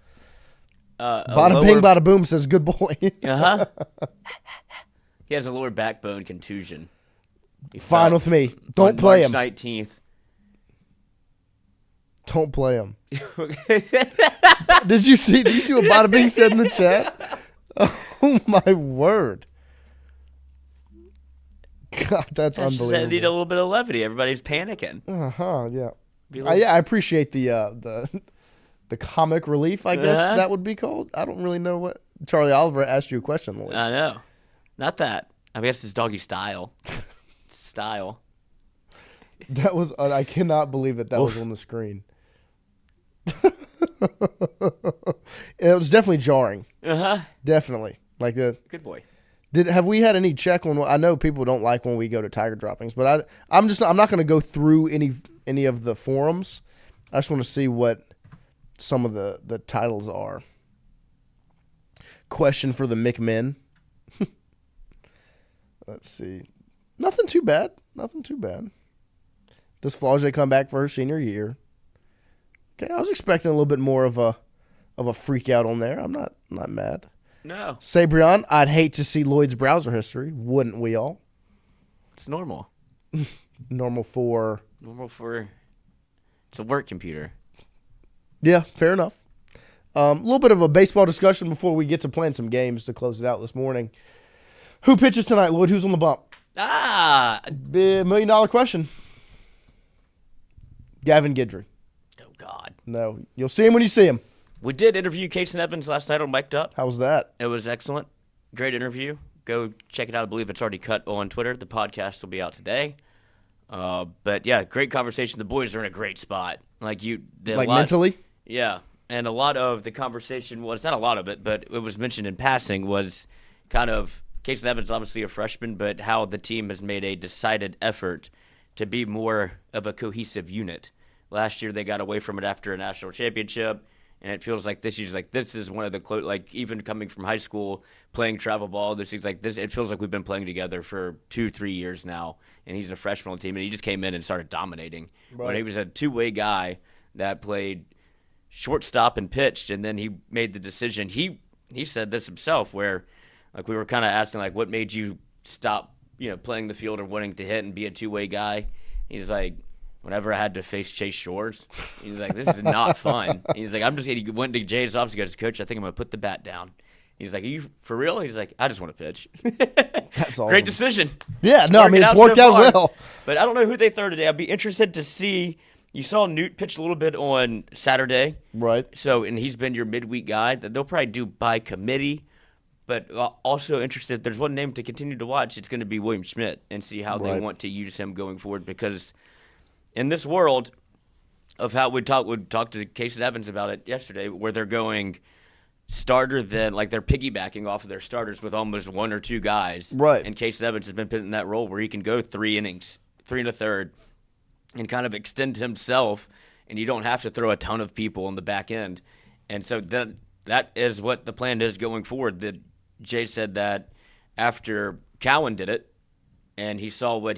Speaker 1: Bada bing, bada boom says good boy.
Speaker 4: Uh-huh. He has a lower backbone contusion.
Speaker 1: Fine with me. Don't play him.
Speaker 4: March 19th.
Speaker 1: Don't play him. Did you see what Bada Bing said in the chat? Oh, my word. God, that's unbelievable.
Speaker 4: Just need a little bit of levity. Everybody's panicking.
Speaker 1: Yeah. I appreciate the comic relief, I guess that would be called. I don't really know what. Charlie Oliver asked you a question, Lloyd.
Speaker 4: I know. Not that. I guess it's doggy style.
Speaker 1: That was. I cannot believe that was on the screen. It was definitely jarring. Definitely. Like a
Speaker 4: good boy.
Speaker 1: Have we had any check on? I know people don't like when we go to Tiger droppings, but I'm not going to go through any of the forums. I just want to see what some of the titles are. Question for the McMinn. Let's see. Nothing too bad. Does Flau'jae come back for her senior year? Okay, I was expecting a little bit more of a freak out on there. I'm not mad.
Speaker 4: No.
Speaker 1: Sabrion, I'd hate to see Lloyd's browser history. Wouldn't we all?
Speaker 4: It's normal.
Speaker 1: Normal for
Speaker 4: it's a work computer.
Speaker 1: Yeah, fair enough. A little bit of a baseball discussion before we get to playing some games to close it out this morning. Who pitches tonight, Lloyd? Who's on the bump? $1 million question. Gavin Guidry.
Speaker 4: Oh, God.
Speaker 1: No, you'll see him when you see him.
Speaker 4: We did interview Casey Evans last night on Mic'd Up.
Speaker 1: How was that?
Speaker 4: It was excellent. Great interview. Go check it out. I believe it's already cut on Twitter. The podcast will be out today. But, yeah, great conversation. The boys are in a great spot.
Speaker 1: Mentally?
Speaker 4: Yeah. And a lot of the conversation was, not a lot of it, but it was mentioned in passing, was kind of Casey Evans, obviously a freshman, but how the team has made a decided effort to be more of a cohesive unit. Last year they got away from it after a national championship. And it feels like this is one of the like even coming from high school, playing travel ball, this is like this. It feels like we've been playing together for 2-3 years now. And he's a freshman on the team, and he just came in and started dominating.
Speaker 1: Right.
Speaker 4: But he was a two-way guy that played shortstop and pitched, and then he made the decision. He said this himself, where like we were kind of asking like, what made you stop playing the field or wanting to hit and be a two-way guy? He's like, whenever I had to face Chase Shores, he's like, this is not fun. He's like, he went to Jay's office and goes, Coach, I think I'm going to put the bat down. He's like, are you for real? He's like, I just want to pitch.
Speaker 1: That's awesome.
Speaker 4: Great decision.
Speaker 1: Yeah, no, I mean, it's worked out well.
Speaker 4: But I don't know who they throw today. I'd be interested to see. You saw Newt pitch a little bit on Saturday.
Speaker 1: Right.
Speaker 4: So, and he's been your midweek guy. They'll probably do by committee. But also interested, there's one name to continue to watch. It's going to be William Schmidt and see how they want to use him going forward, because in this world of how we talked to Case and Evans about it yesterday, where they're going starter, then like they're piggybacking off of their starters with almost one or two guys.
Speaker 1: Right.
Speaker 4: And Case Evans has been put in that role where he can go 3 innings, 3 1/3, and kind of extend himself, and you don't have to throw a ton of people on the back end. And so that is what the plan is going forward. That Jay said that after Cowan did it, and he saw what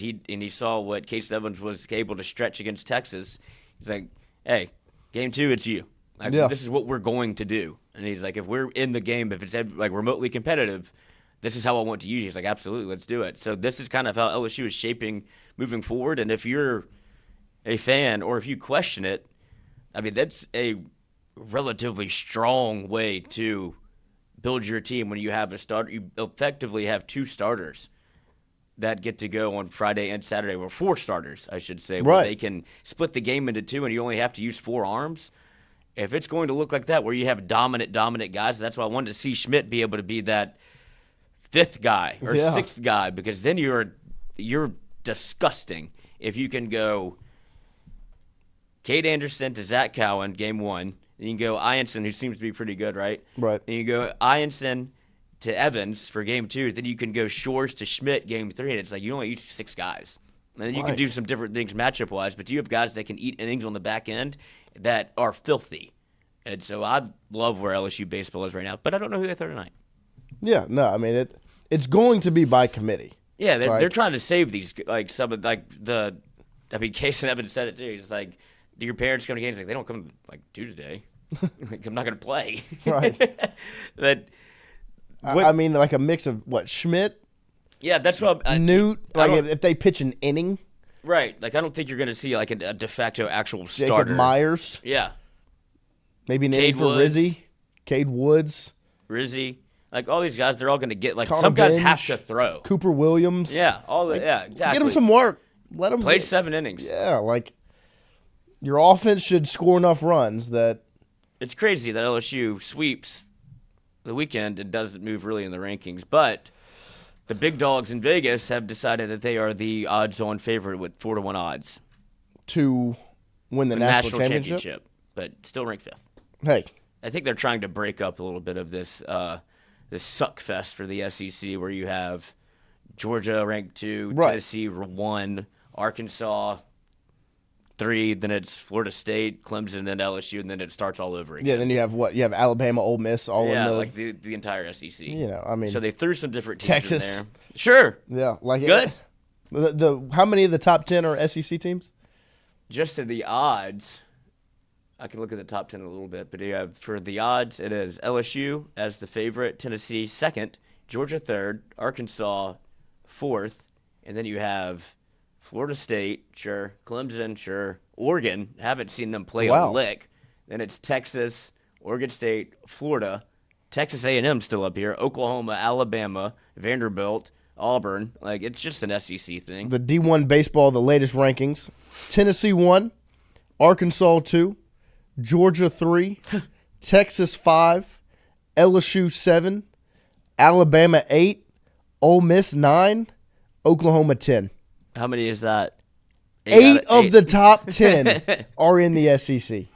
Speaker 4: Case Evans was able to stretch against Texas, he's like, hey, game 2, it's you. Like, this is what we're going to do. And he's like, if we're in the game, if it's like remotely competitive, this is how I want to use you. He's like, absolutely, let's do it. So this is kind of how LSU is shaping moving forward. And if you're a fan or if you question it, I mean, that's a relatively strong way to build your team when you have a starter. You effectively have 2 starters that get to go on Friday and Saturday, or 4 starters, I should say, where they can split the game into 2 and you only have to use 4 arms. If it's going to look like that, where you have dominant guys, that's why I wanted to see Schmidt be able to be that 5th guy or 6th guy, because then you're disgusting if you can go Cade Anderson to Zach Cowan, game 1. Then you can go Ianson, who seems to be pretty good, right?
Speaker 1: Right.
Speaker 4: Then you go Ianson to Evans for game 2. Then you can go Shores to Schmidt game 3, and it's like you only use 6 guys. And then you can do some different things matchup-wise, but you have guys that can eat innings on the back end that are filthy. And so I love where LSU baseball is right now, but I don't know who they throw tonight.
Speaker 1: Yeah, no, I mean it's going to be by committee.
Speaker 4: Yeah, they're trying to save these, like some of Case and Evans said it too. He's like, do your parents come to games? Like, they don't come like Tuesday. Like, I'm not going to play.
Speaker 1: Right. I mean, like a mix of Schmidt.
Speaker 4: Yeah, that's what
Speaker 1: Newt. Like if they pitch an inning.
Speaker 4: Right. Like, I don't think you're going to see like a de facto actual
Speaker 1: Jacob
Speaker 4: starter.
Speaker 1: Myers.
Speaker 4: Yeah.
Speaker 1: Maybe name for Rizzy. Cade Woods.
Speaker 4: Rizzy. Like, all these guys, they're all going to get, like,
Speaker 1: Connor
Speaker 4: some guys
Speaker 1: Bench,
Speaker 4: have to throw.
Speaker 1: Cooper Williams.
Speaker 4: Yeah, exactly.
Speaker 1: Get them some work. Let them
Speaker 4: play 7 innings.
Speaker 1: Yeah, like your offense should score enough runs that.
Speaker 4: It's crazy that LSU sweeps the weekend and doesn't move really in the rankings, but the big dogs in Vegas have decided that they are the odds-on favorite with 4-1 odds
Speaker 1: to win the national championship,
Speaker 4: but still ranked 5th.
Speaker 1: Hey,
Speaker 4: I think they're trying to break up a little bit of this suck fest for the SEC, where you have Georgia ranked 2, Tennessee 1, Arkansas 3, then it's Florida State, Clemson, then LSU, and then it starts all over again.
Speaker 1: Yeah, then you have You have Alabama, Ole Miss, all in the
Speaker 4: like the entire SEC.
Speaker 1: I mean,
Speaker 4: so they threw some different teams
Speaker 1: Texas
Speaker 4: in there. Sure.
Speaker 1: Yeah, like
Speaker 4: good.
Speaker 1: The how many of the top 10 are SEC teams?
Speaker 4: Just in the odds, I can look at the top 10 a little bit, but you have for the odds, it is LSU as the favorite, Tennessee 2nd, Georgia 3rd, Arkansas 4th, and then you have Florida State, sure, Clemson, sure, Oregon, haven't seen them play a lick. Then it's Texas, Oregon State, Florida, Texas A&M still up here, Oklahoma, Alabama, Vanderbilt, Auburn. Like, it's just an SEC thing.
Speaker 1: The D1 baseball, the latest rankings. Tennessee 1, Arkansas 2, Georgia 3, Texas 5, LSU 7, Alabama 8, Ole Miss 9, Oklahoma 10.
Speaker 4: How many is that?
Speaker 1: 8 of the top 10 are in the SEC.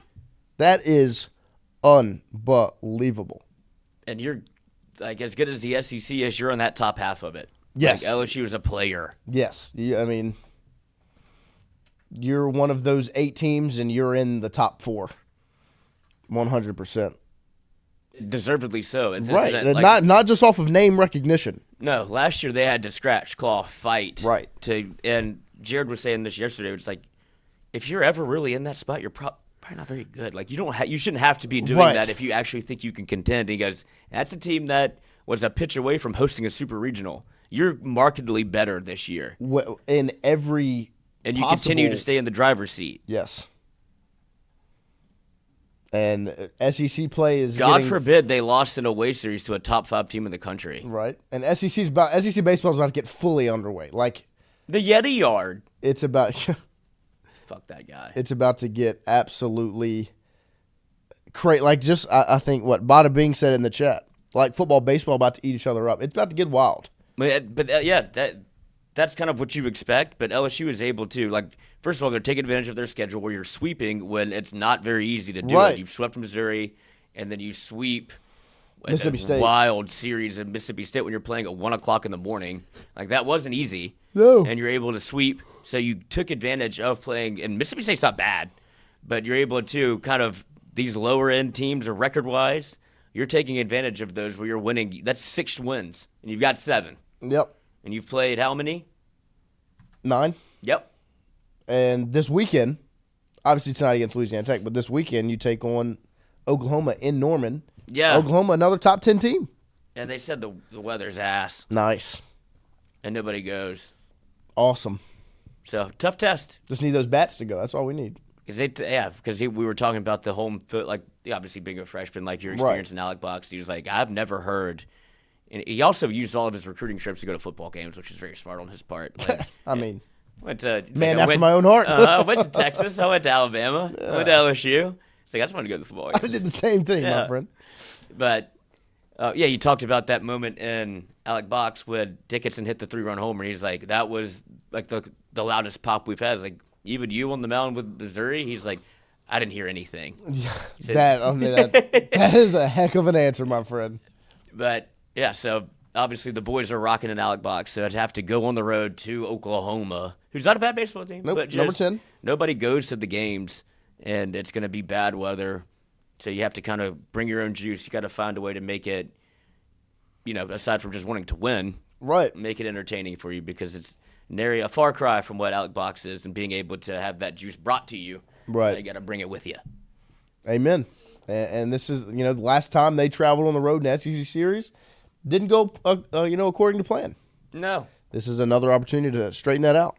Speaker 1: That is unbelievable.
Speaker 4: And you're like as good as the SEC is. You're in that top half of it.
Speaker 1: Yes,
Speaker 4: like LSU is a player.
Speaker 1: Yes, I mean, you're one of those 8 teams, and you're in the top 4. 100%.
Speaker 4: Deservedly so. It's
Speaker 1: Right. Not just off of name recognition.
Speaker 4: No, last year they had to scratch, claw, fight.
Speaker 1: Right.
Speaker 4: And Jared was saying this yesterday. It's like, if you're ever really in that spot, you're probably not very good. Like, you shouldn't have to be doing that if you actually think you can contend. And he goes, that's a team that was a pitch away from hosting a super regional. You're markedly better this year.
Speaker 1: In every
Speaker 4: And you continue to stay in the driver's seat.
Speaker 1: Yes. And SEC play is
Speaker 4: God forbid they lost in a away series to a top 5 team in the country.
Speaker 1: Right. And SEC baseball is about to get fully underway. Like
Speaker 4: the Yeti Yard.
Speaker 1: It's about
Speaker 4: fuck that guy.
Speaker 1: It's about to get absolutely crazy. Like just I think what Bada Bing said in the chat. Like football, baseball about to eat each other up. It's about to get wild.
Speaker 4: But that's kind of what you expect. But LSU is able to, like, first of all, they're taking advantage of their schedule where you're sweeping when it's not very easy to do it. You've swept Missouri, and then you sweep
Speaker 1: Mississippi State.
Speaker 4: Wild series of Mississippi State when you're playing at 1 o'clock in the morning. Like, that wasn't easy.
Speaker 1: No.
Speaker 4: And you're able to sweep. So you took advantage of playing, and Mississippi State's not bad, but you're able to kind of, these lower-end teams or record-wise, you're taking advantage of those where you're winning. That's 6 wins, and you've got 7.
Speaker 1: Yep.
Speaker 4: And you've played how many?
Speaker 1: 9.
Speaker 4: Yep.
Speaker 1: And this weekend, obviously tonight against Louisiana Tech, but this weekend you take on Oklahoma in Norman.
Speaker 4: Yeah.
Speaker 1: Oklahoma, another top 10 team.
Speaker 4: And they said the weather's ass.
Speaker 1: Nice.
Speaker 4: And nobody goes.
Speaker 1: Awesome.
Speaker 4: So, tough test.
Speaker 1: Just need those bats to go. That's all we need.
Speaker 4: Because we were talking about the home foot, like, obviously being a freshman, like your experience in Alec Box. He was like, I've never heard. And he also used all of his recruiting trips to go to football games, which is very smart on his part. Like,
Speaker 1: I mean,
Speaker 4: went to
Speaker 1: my own heart.
Speaker 4: I went to Texas. I went to Alabama. I went to LSU. It's like, I just wanted to go to the football games.
Speaker 1: I did the same thing, my friend.
Speaker 4: But, you talked about that moment in Alec Box when Dickinson hit the 3-run homer. He's like, that was like the loudest pop we've had. It's like, even you on the mound with Missouri? He's like, I didn't hear anything. Said,
Speaker 1: that is a heck of an answer, my friend.
Speaker 4: But, yeah, so obviously the boys are rocking in Alec Box, so I'd have to go on the road to Oklahoma, who's not a bad baseball team.
Speaker 1: Nope,
Speaker 4: but just
Speaker 1: number 10.
Speaker 4: Nobody goes to the games, and it's going to be bad weather. So you have to kind of bring your own juice. You got to find a way to make it, aside from just wanting to win,
Speaker 1: right?
Speaker 4: Make it entertaining for you because it's nary a far cry from what Alec Box is, and being able to have that juice brought to you.
Speaker 1: Right.
Speaker 4: You got to bring it with you.
Speaker 1: Amen. And this is, the last time they traveled on the road in the SEC series, didn't go, according to plan.
Speaker 4: No.
Speaker 1: This is another opportunity to straighten that out.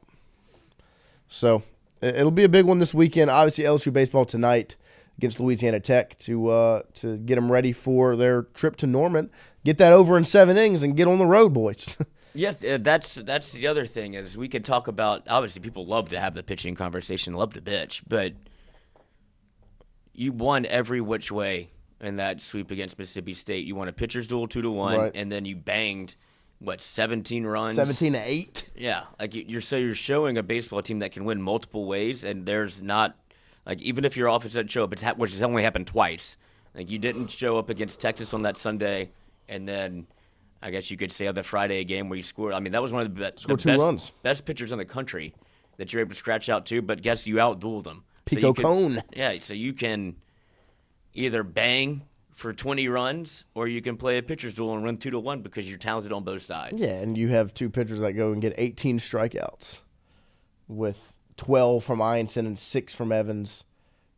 Speaker 1: So it'll be a big one this weekend. Obviously, LSU baseball tonight against Louisiana Tech to get them ready for their trip to Norman. Get that over in 7 innings and get on the road, boys.
Speaker 4: Yes, that's the other thing is we could talk about. Obviously, people love to have the pitching conversation, love to bitch, but you won every which way in that sweep against Mississippi State. You won a pitcher's duel 2-1,
Speaker 1: right.
Speaker 4: And then you banged 17 runs,
Speaker 1: 17-8.
Speaker 4: Yeah, like you're showing a baseball team that can win multiple ways, and there's not like even if your offense doesn't show up, which has only happened twice. Like you didn't show up against Texas on that Sunday, and then. I guess you could say the Friday game where you scored. I mean, that was one of the best pitchers in the country that you're able to scratch out too. But guess you outdueled them.
Speaker 1: Pico Cone.
Speaker 4: Yeah, so you can either bang for 20 runs or you can play a pitcher's duel and run 2-1 because you're talented on both sides.
Speaker 1: Yeah, and you have 2 pitchers that go and get 18 strikeouts with 12 from Ianson and 6 from Evans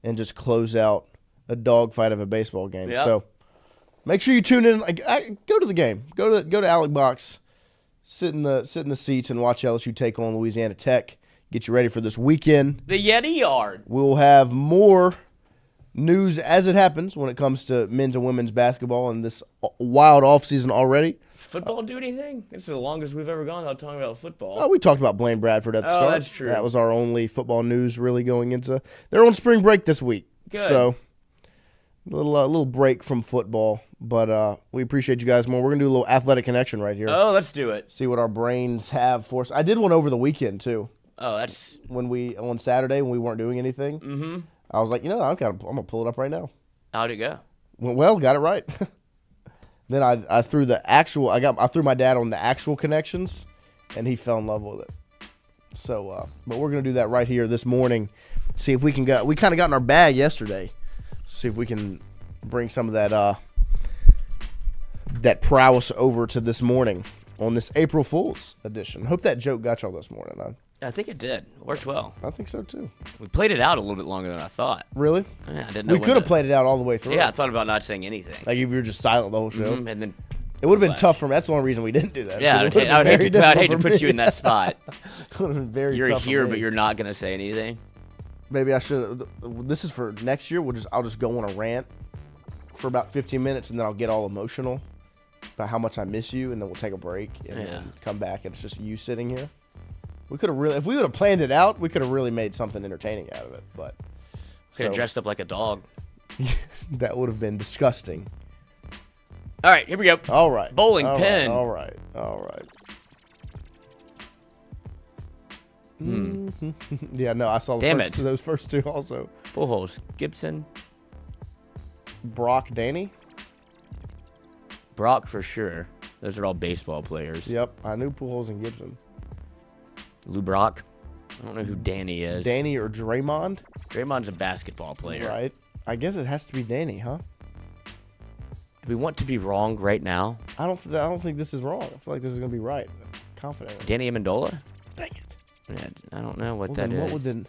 Speaker 1: and just close out a dogfight of a baseball game.
Speaker 4: Yep.
Speaker 1: So make sure you tune in. Go to the game. Go to Alec Box. Sit in the seats and watch LSU take on Louisiana Tech. Get you ready for this weekend.
Speaker 4: The Yeti Yard.
Speaker 1: We'll have more news as it happens when it comes to men's and women's basketball in this wild offseason already.
Speaker 4: Football do anything? It's the longest we've ever gone without talking about football.
Speaker 1: Oh, we talked about Blaine Bradford at the start.
Speaker 4: That's true.
Speaker 1: That was our only football news really going into. They're on spring break this week.
Speaker 4: Good.
Speaker 1: So a little break from football. But we appreciate you guys more. We're going to do a little athletic connection right here.
Speaker 4: Oh, let's do it.
Speaker 1: See what our brains have for us. I did one over the weekend, too.
Speaker 4: Oh, that's...
Speaker 1: On Saturday when we weren't doing anything.
Speaker 4: Mm-hmm.
Speaker 1: I was like, I'm going to pull it up right now.
Speaker 4: How'd it go?
Speaker 1: Well, got it right. Then I threw I threw my dad on the actual connections, and he fell in love with it. So, but we're going to do that right here this morning. See if we can we kind of got in our bag yesterday. See if we can bring some of that prowess over to this morning on this April Fool's edition. Hope that joke got y'all this morning.
Speaker 4: I think it did. It worked well.
Speaker 1: I think so too.
Speaker 4: We played it out a little bit longer than I thought.
Speaker 1: Really?
Speaker 4: Yeah, I didn't know.
Speaker 1: We could have played it out all the way through.
Speaker 4: Yeah, I thought about not saying anything.
Speaker 1: Like if you were just silent the whole show.
Speaker 4: And then
Speaker 1: it would have been tough for me. That's the only reason we didn't do that.
Speaker 4: Yeah, I'd hate to put you in that spot.
Speaker 1: It would have been very
Speaker 4: You're
Speaker 1: tough
Speaker 4: here,
Speaker 1: for me.
Speaker 4: but you're not going to say anything.
Speaker 1: Maybe I should. This is for next year. I'll just go on a rant for about 15 minutes, and then I'll get all emotional about how much I miss you, and then we'll take a break and then come back, and it's just you sitting here. We could have if we would have planned it out, we could have really made something entertaining out of it. But
Speaker 4: could have dressed up like a dog.
Speaker 1: That would have been disgusting.
Speaker 4: All right, here we go.
Speaker 1: All right,
Speaker 4: bowling pin.
Speaker 1: All right. Yeah, no, I saw those first two also.
Speaker 4: Pujols, Gibson,
Speaker 1: Brock, Danny.
Speaker 4: Brock for sure. Those are all baseball players.
Speaker 1: Yep, I knew Pujols and Gibson.
Speaker 4: Lou Brock. I don't know who Danny is.
Speaker 1: Danny or Draymond?
Speaker 4: Draymond's a basketball player.
Speaker 1: Right. I guess it has to be Danny, huh?
Speaker 4: Do we want to be wrong right now?
Speaker 1: I don't think this is wrong. I feel like this is going to be right. Confident.
Speaker 4: Danny Amendola?
Speaker 1: Dang it.
Speaker 4: Yeah, I don't know what that
Speaker 1: then
Speaker 4: is.
Speaker 1: What would then?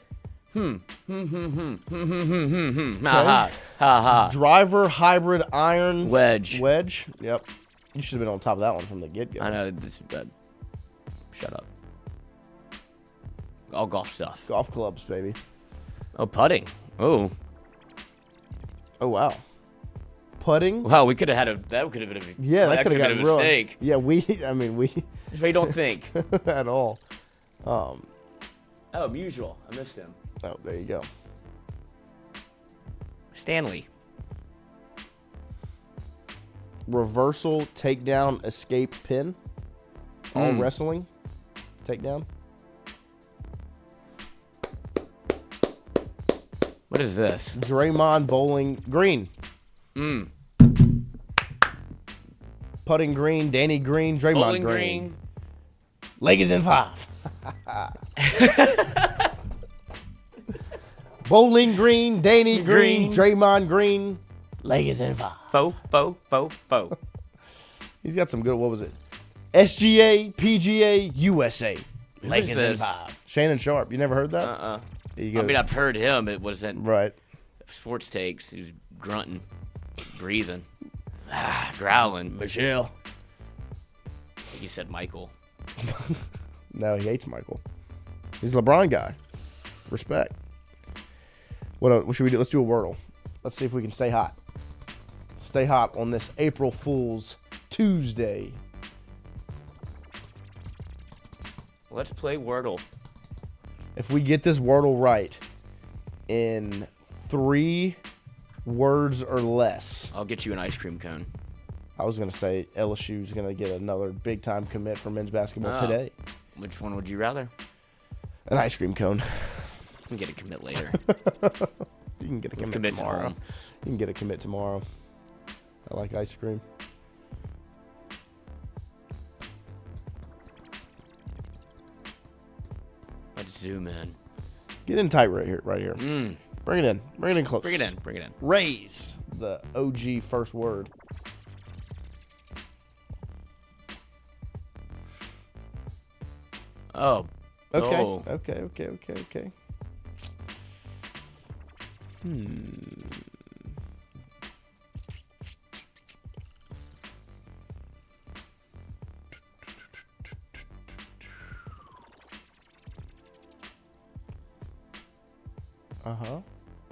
Speaker 4: Ha ha.
Speaker 1: Driver, hybrid, iron.
Speaker 4: Wedge.
Speaker 1: Yep. You should have been on top of that one from the get-go.
Speaker 4: I know. Shut up. All golf stuff.
Speaker 1: Golf clubs, baby.
Speaker 4: Oh, putting. Oh,
Speaker 1: wow. Putting.
Speaker 4: Wow, we could have had that could have been
Speaker 1: that could have
Speaker 4: been a mistake.
Speaker 1: Yeah, we.
Speaker 4: That's why you don't think
Speaker 1: at all.
Speaker 4: Oh, Musial. I missed him.
Speaker 1: Oh, there you go.
Speaker 4: Stanley.
Speaker 1: Reversal, takedown, escape, pin. All wrestling. Takedown.
Speaker 4: What is this?
Speaker 1: Draymond, bowling, green. Putting green, Danny green, Draymond
Speaker 4: bowling
Speaker 1: green. Leg is in 5. Bowling green, Danny green, Draymond green. Leg is in 5.
Speaker 4: Fo.
Speaker 1: He's got some good. What was it? SGA, PGA, USA. Leg is in 5. Shannon Sharp. You never heard that?
Speaker 4: I mean, I've heard him. It wasn't
Speaker 1: right.
Speaker 4: Sports takes. He was grunting, breathing, growling.
Speaker 1: Michelle.
Speaker 4: I think you said Michael.
Speaker 1: No, he hates Michael. He's a LeBron guy. Respect. What should we do? Let's do a Wordle. Let's see if we can stay hot. Stay hot on this April Fool's Tuesday.
Speaker 4: Let's play Wordle.
Speaker 1: If we get this Wordle right in 3 words or less,
Speaker 4: I'll get you an ice cream cone.
Speaker 1: I was going to say LSU is going to get another big-time commit for men's basketball today.
Speaker 4: Which one would you rather?
Speaker 1: An ice cream cone.
Speaker 4: You can get a commit later.
Speaker 1: You can get a commit tomorrow. You can get a commit tomorrow. I like ice cream.
Speaker 4: Let's zoom in.
Speaker 1: Get in tight right here. Bring it in. Bring it in close.
Speaker 4: Bring it in.
Speaker 1: Raise, the OG first word.
Speaker 4: Oh.
Speaker 1: Okay.
Speaker 4: Oh.
Speaker 1: Okay.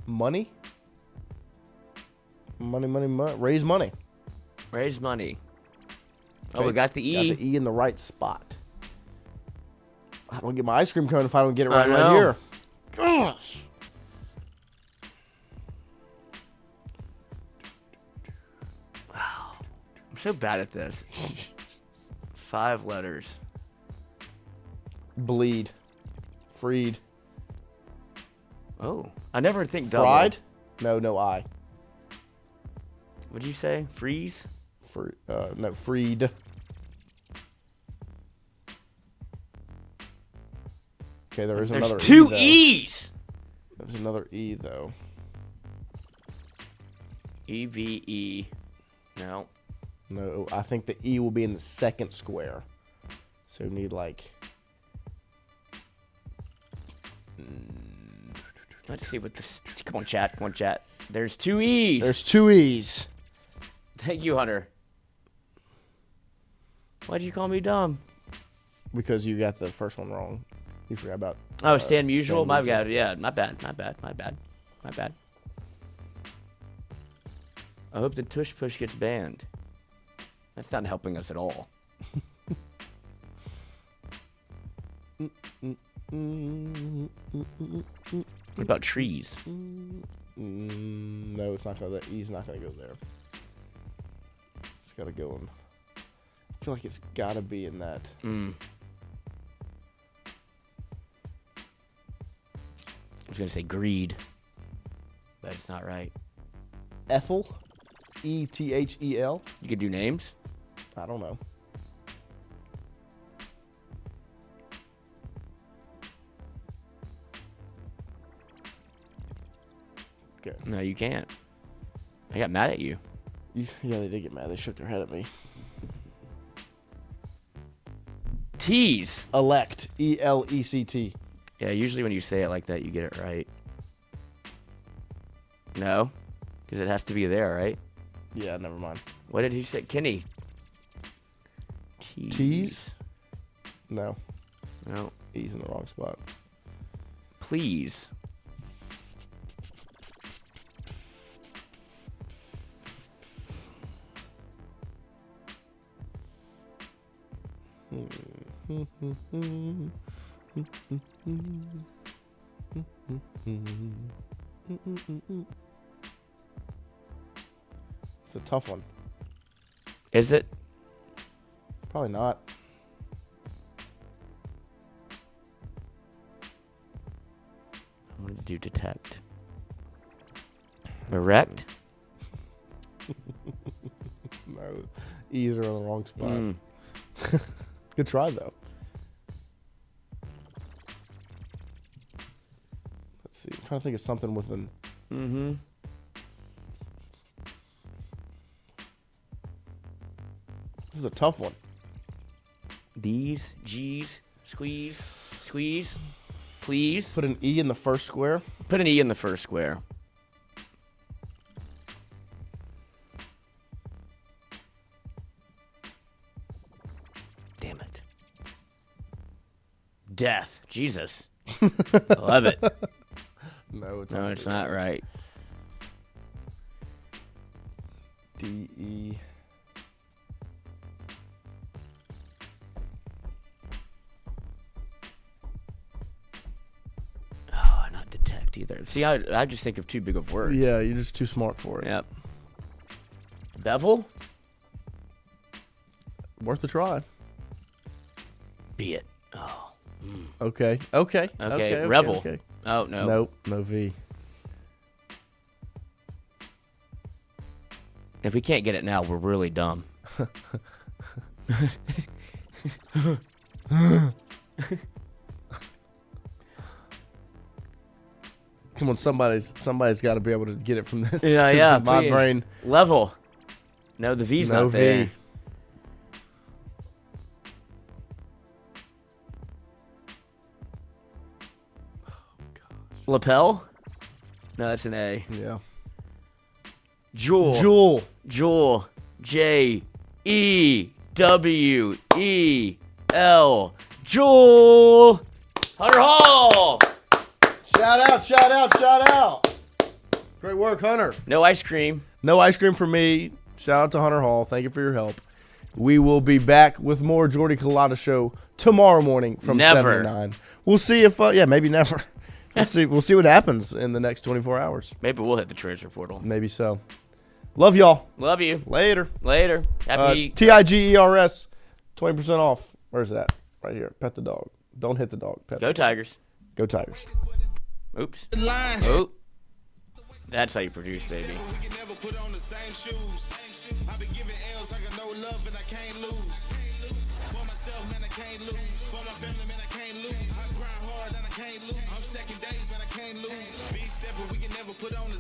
Speaker 1: Money. Raise money.
Speaker 4: Raise money. Oh, we got the E.
Speaker 1: Got the E in the right spot. I don't get my ice cream cone if I don't get it right here. Gosh.
Speaker 4: Wow. I'm so bad at this. 5 letters.
Speaker 1: Bleed. Freed.
Speaker 4: Oh. I never think double.
Speaker 1: Fried? No, I.
Speaker 4: What'd you say? Freeze?
Speaker 1: No, freed. Okay, there's another
Speaker 4: 2
Speaker 1: E,
Speaker 4: E's.
Speaker 1: There's another E, though.
Speaker 4: EVE. No.
Speaker 1: No, I think the E will be in the second square. So we need like...
Speaker 4: Let's see what this... Come on, chat. Come on, chat. There's 2 E's.
Speaker 1: There's 2 E's.
Speaker 4: Thank you, Hunter. Why'd you call me dumb?
Speaker 1: Because you got the first one wrong. You forgot about...
Speaker 4: Oh, Stan Musial? My bad. Yeah, my bad. My bad. I hope the Tush Push gets banned. That's not helping us at all. What about trees?
Speaker 1: No, it's not gonna. The E's not gonna go there. It's gotta go in. I feel like it's gotta be in that.
Speaker 4: I was gonna say greed, but it's not right.
Speaker 1: Ethel, Ethel.
Speaker 4: You could do names.
Speaker 1: I don't know. Okay.
Speaker 4: No, you can't. I got mad at you.
Speaker 1: Yeah, they did get mad. They shook their head at me.
Speaker 4: T's.
Speaker 1: Elect. ELECT.
Speaker 4: Yeah, usually when you say it like that, you get it right. No? Because it has to be there, right?
Speaker 1: Yeah, never mind.
Speaker 4: What did he say? Kenny.
Speaker 1: T's? No.
Speaker 4: No.
Speaker 1: E's in the wrong spot.
Speaker 4: Please.
Speaker 1: It's a tough one.
Speaker 4: Is it?
Speaker 1: Probably not.
Speaker 4: I wanted to do detect. Erect?
Speaker 1: No. E's are in the wrong spot. Good try, though. Let's see. I'm trying to think of something with an... This is a tough one.
Speaker 4: D's, G's, squeeze, squeeze, please.
Speaker 1: Put an E in the first square.
Speaker 4: Put an E in the first square. Damn it. Death. Jesus. I love it.
Speaker 1: No,
Speaker 4: it's not right.
Speaker 1: D-E...
Speaker 4: Not detect either. See, I just think of too big of words.
Speaker 1: Yeah, you're just too smart for it.
Speaker 4: Yep. Bevel?
Speaker 1: Worth a try.
Speaker 4: Be it. Oh.
Speaker 1: Okay.
Speaker 4: Revel.
Speaker 1: Okay.
Speaker 4: Oh, no.
Speaker 1: Nope. No V.
Speaker 4: If we can't get it now, we're really dumb.
Speaker 1: Come on, somebody's got to be able to get it from this.
Speaker 4: Yeah.
Speaker 1: My
Speaker 4: please.
Speaker 1: brain.
Speaker 4: Level. No, the V's
Speaker 1: No
Speaker 4: not there.
Speaker 1: V.
Speaker 4: Lapel? No, that's an A.
Speaker 1: Yeah.
Speaker 4: Jewel. J-E-W-E-L. Jewel. Hunter Hall.
Speaker 1: Shout out. Great work, Hunter.
Speaker 4: No ice cream.
Speaker 1: No ice cream for me. Shout out to Hunter Hall. Thank you for your help. We will be back with more Jordy Culotta Show tomorrow morning from 7 to 9. We'll see if, maybe never. We'll see what happens in the next 24 hours.
Speaker 4: Maybe we'll hit the transfer portal.
Speaker 1: Maybe so. Love y'all.
Speaker 4: Love you.
Speaker 1: Later.
Speaker 4: Happy
Speaker 1: TIGERS. 20% off. Where's that? Right here. Pet the dog. Don't hit the dog. Pet
Speaker 4: Go
Speaker 1: the dog.
Speaker 4: Tigers.
Speaker 1: Go Tigers.
Speaker 4: Oops. Oh. That's how you produce, baby.
Speaker 3: I've been giving L's like I know love and I can't lose. For myself, man, I can't lose. For my family, man, I can't lose. I grind hard and I can't lose. I'm stacking days, man, I can't lose. Big stepper, we can never put on the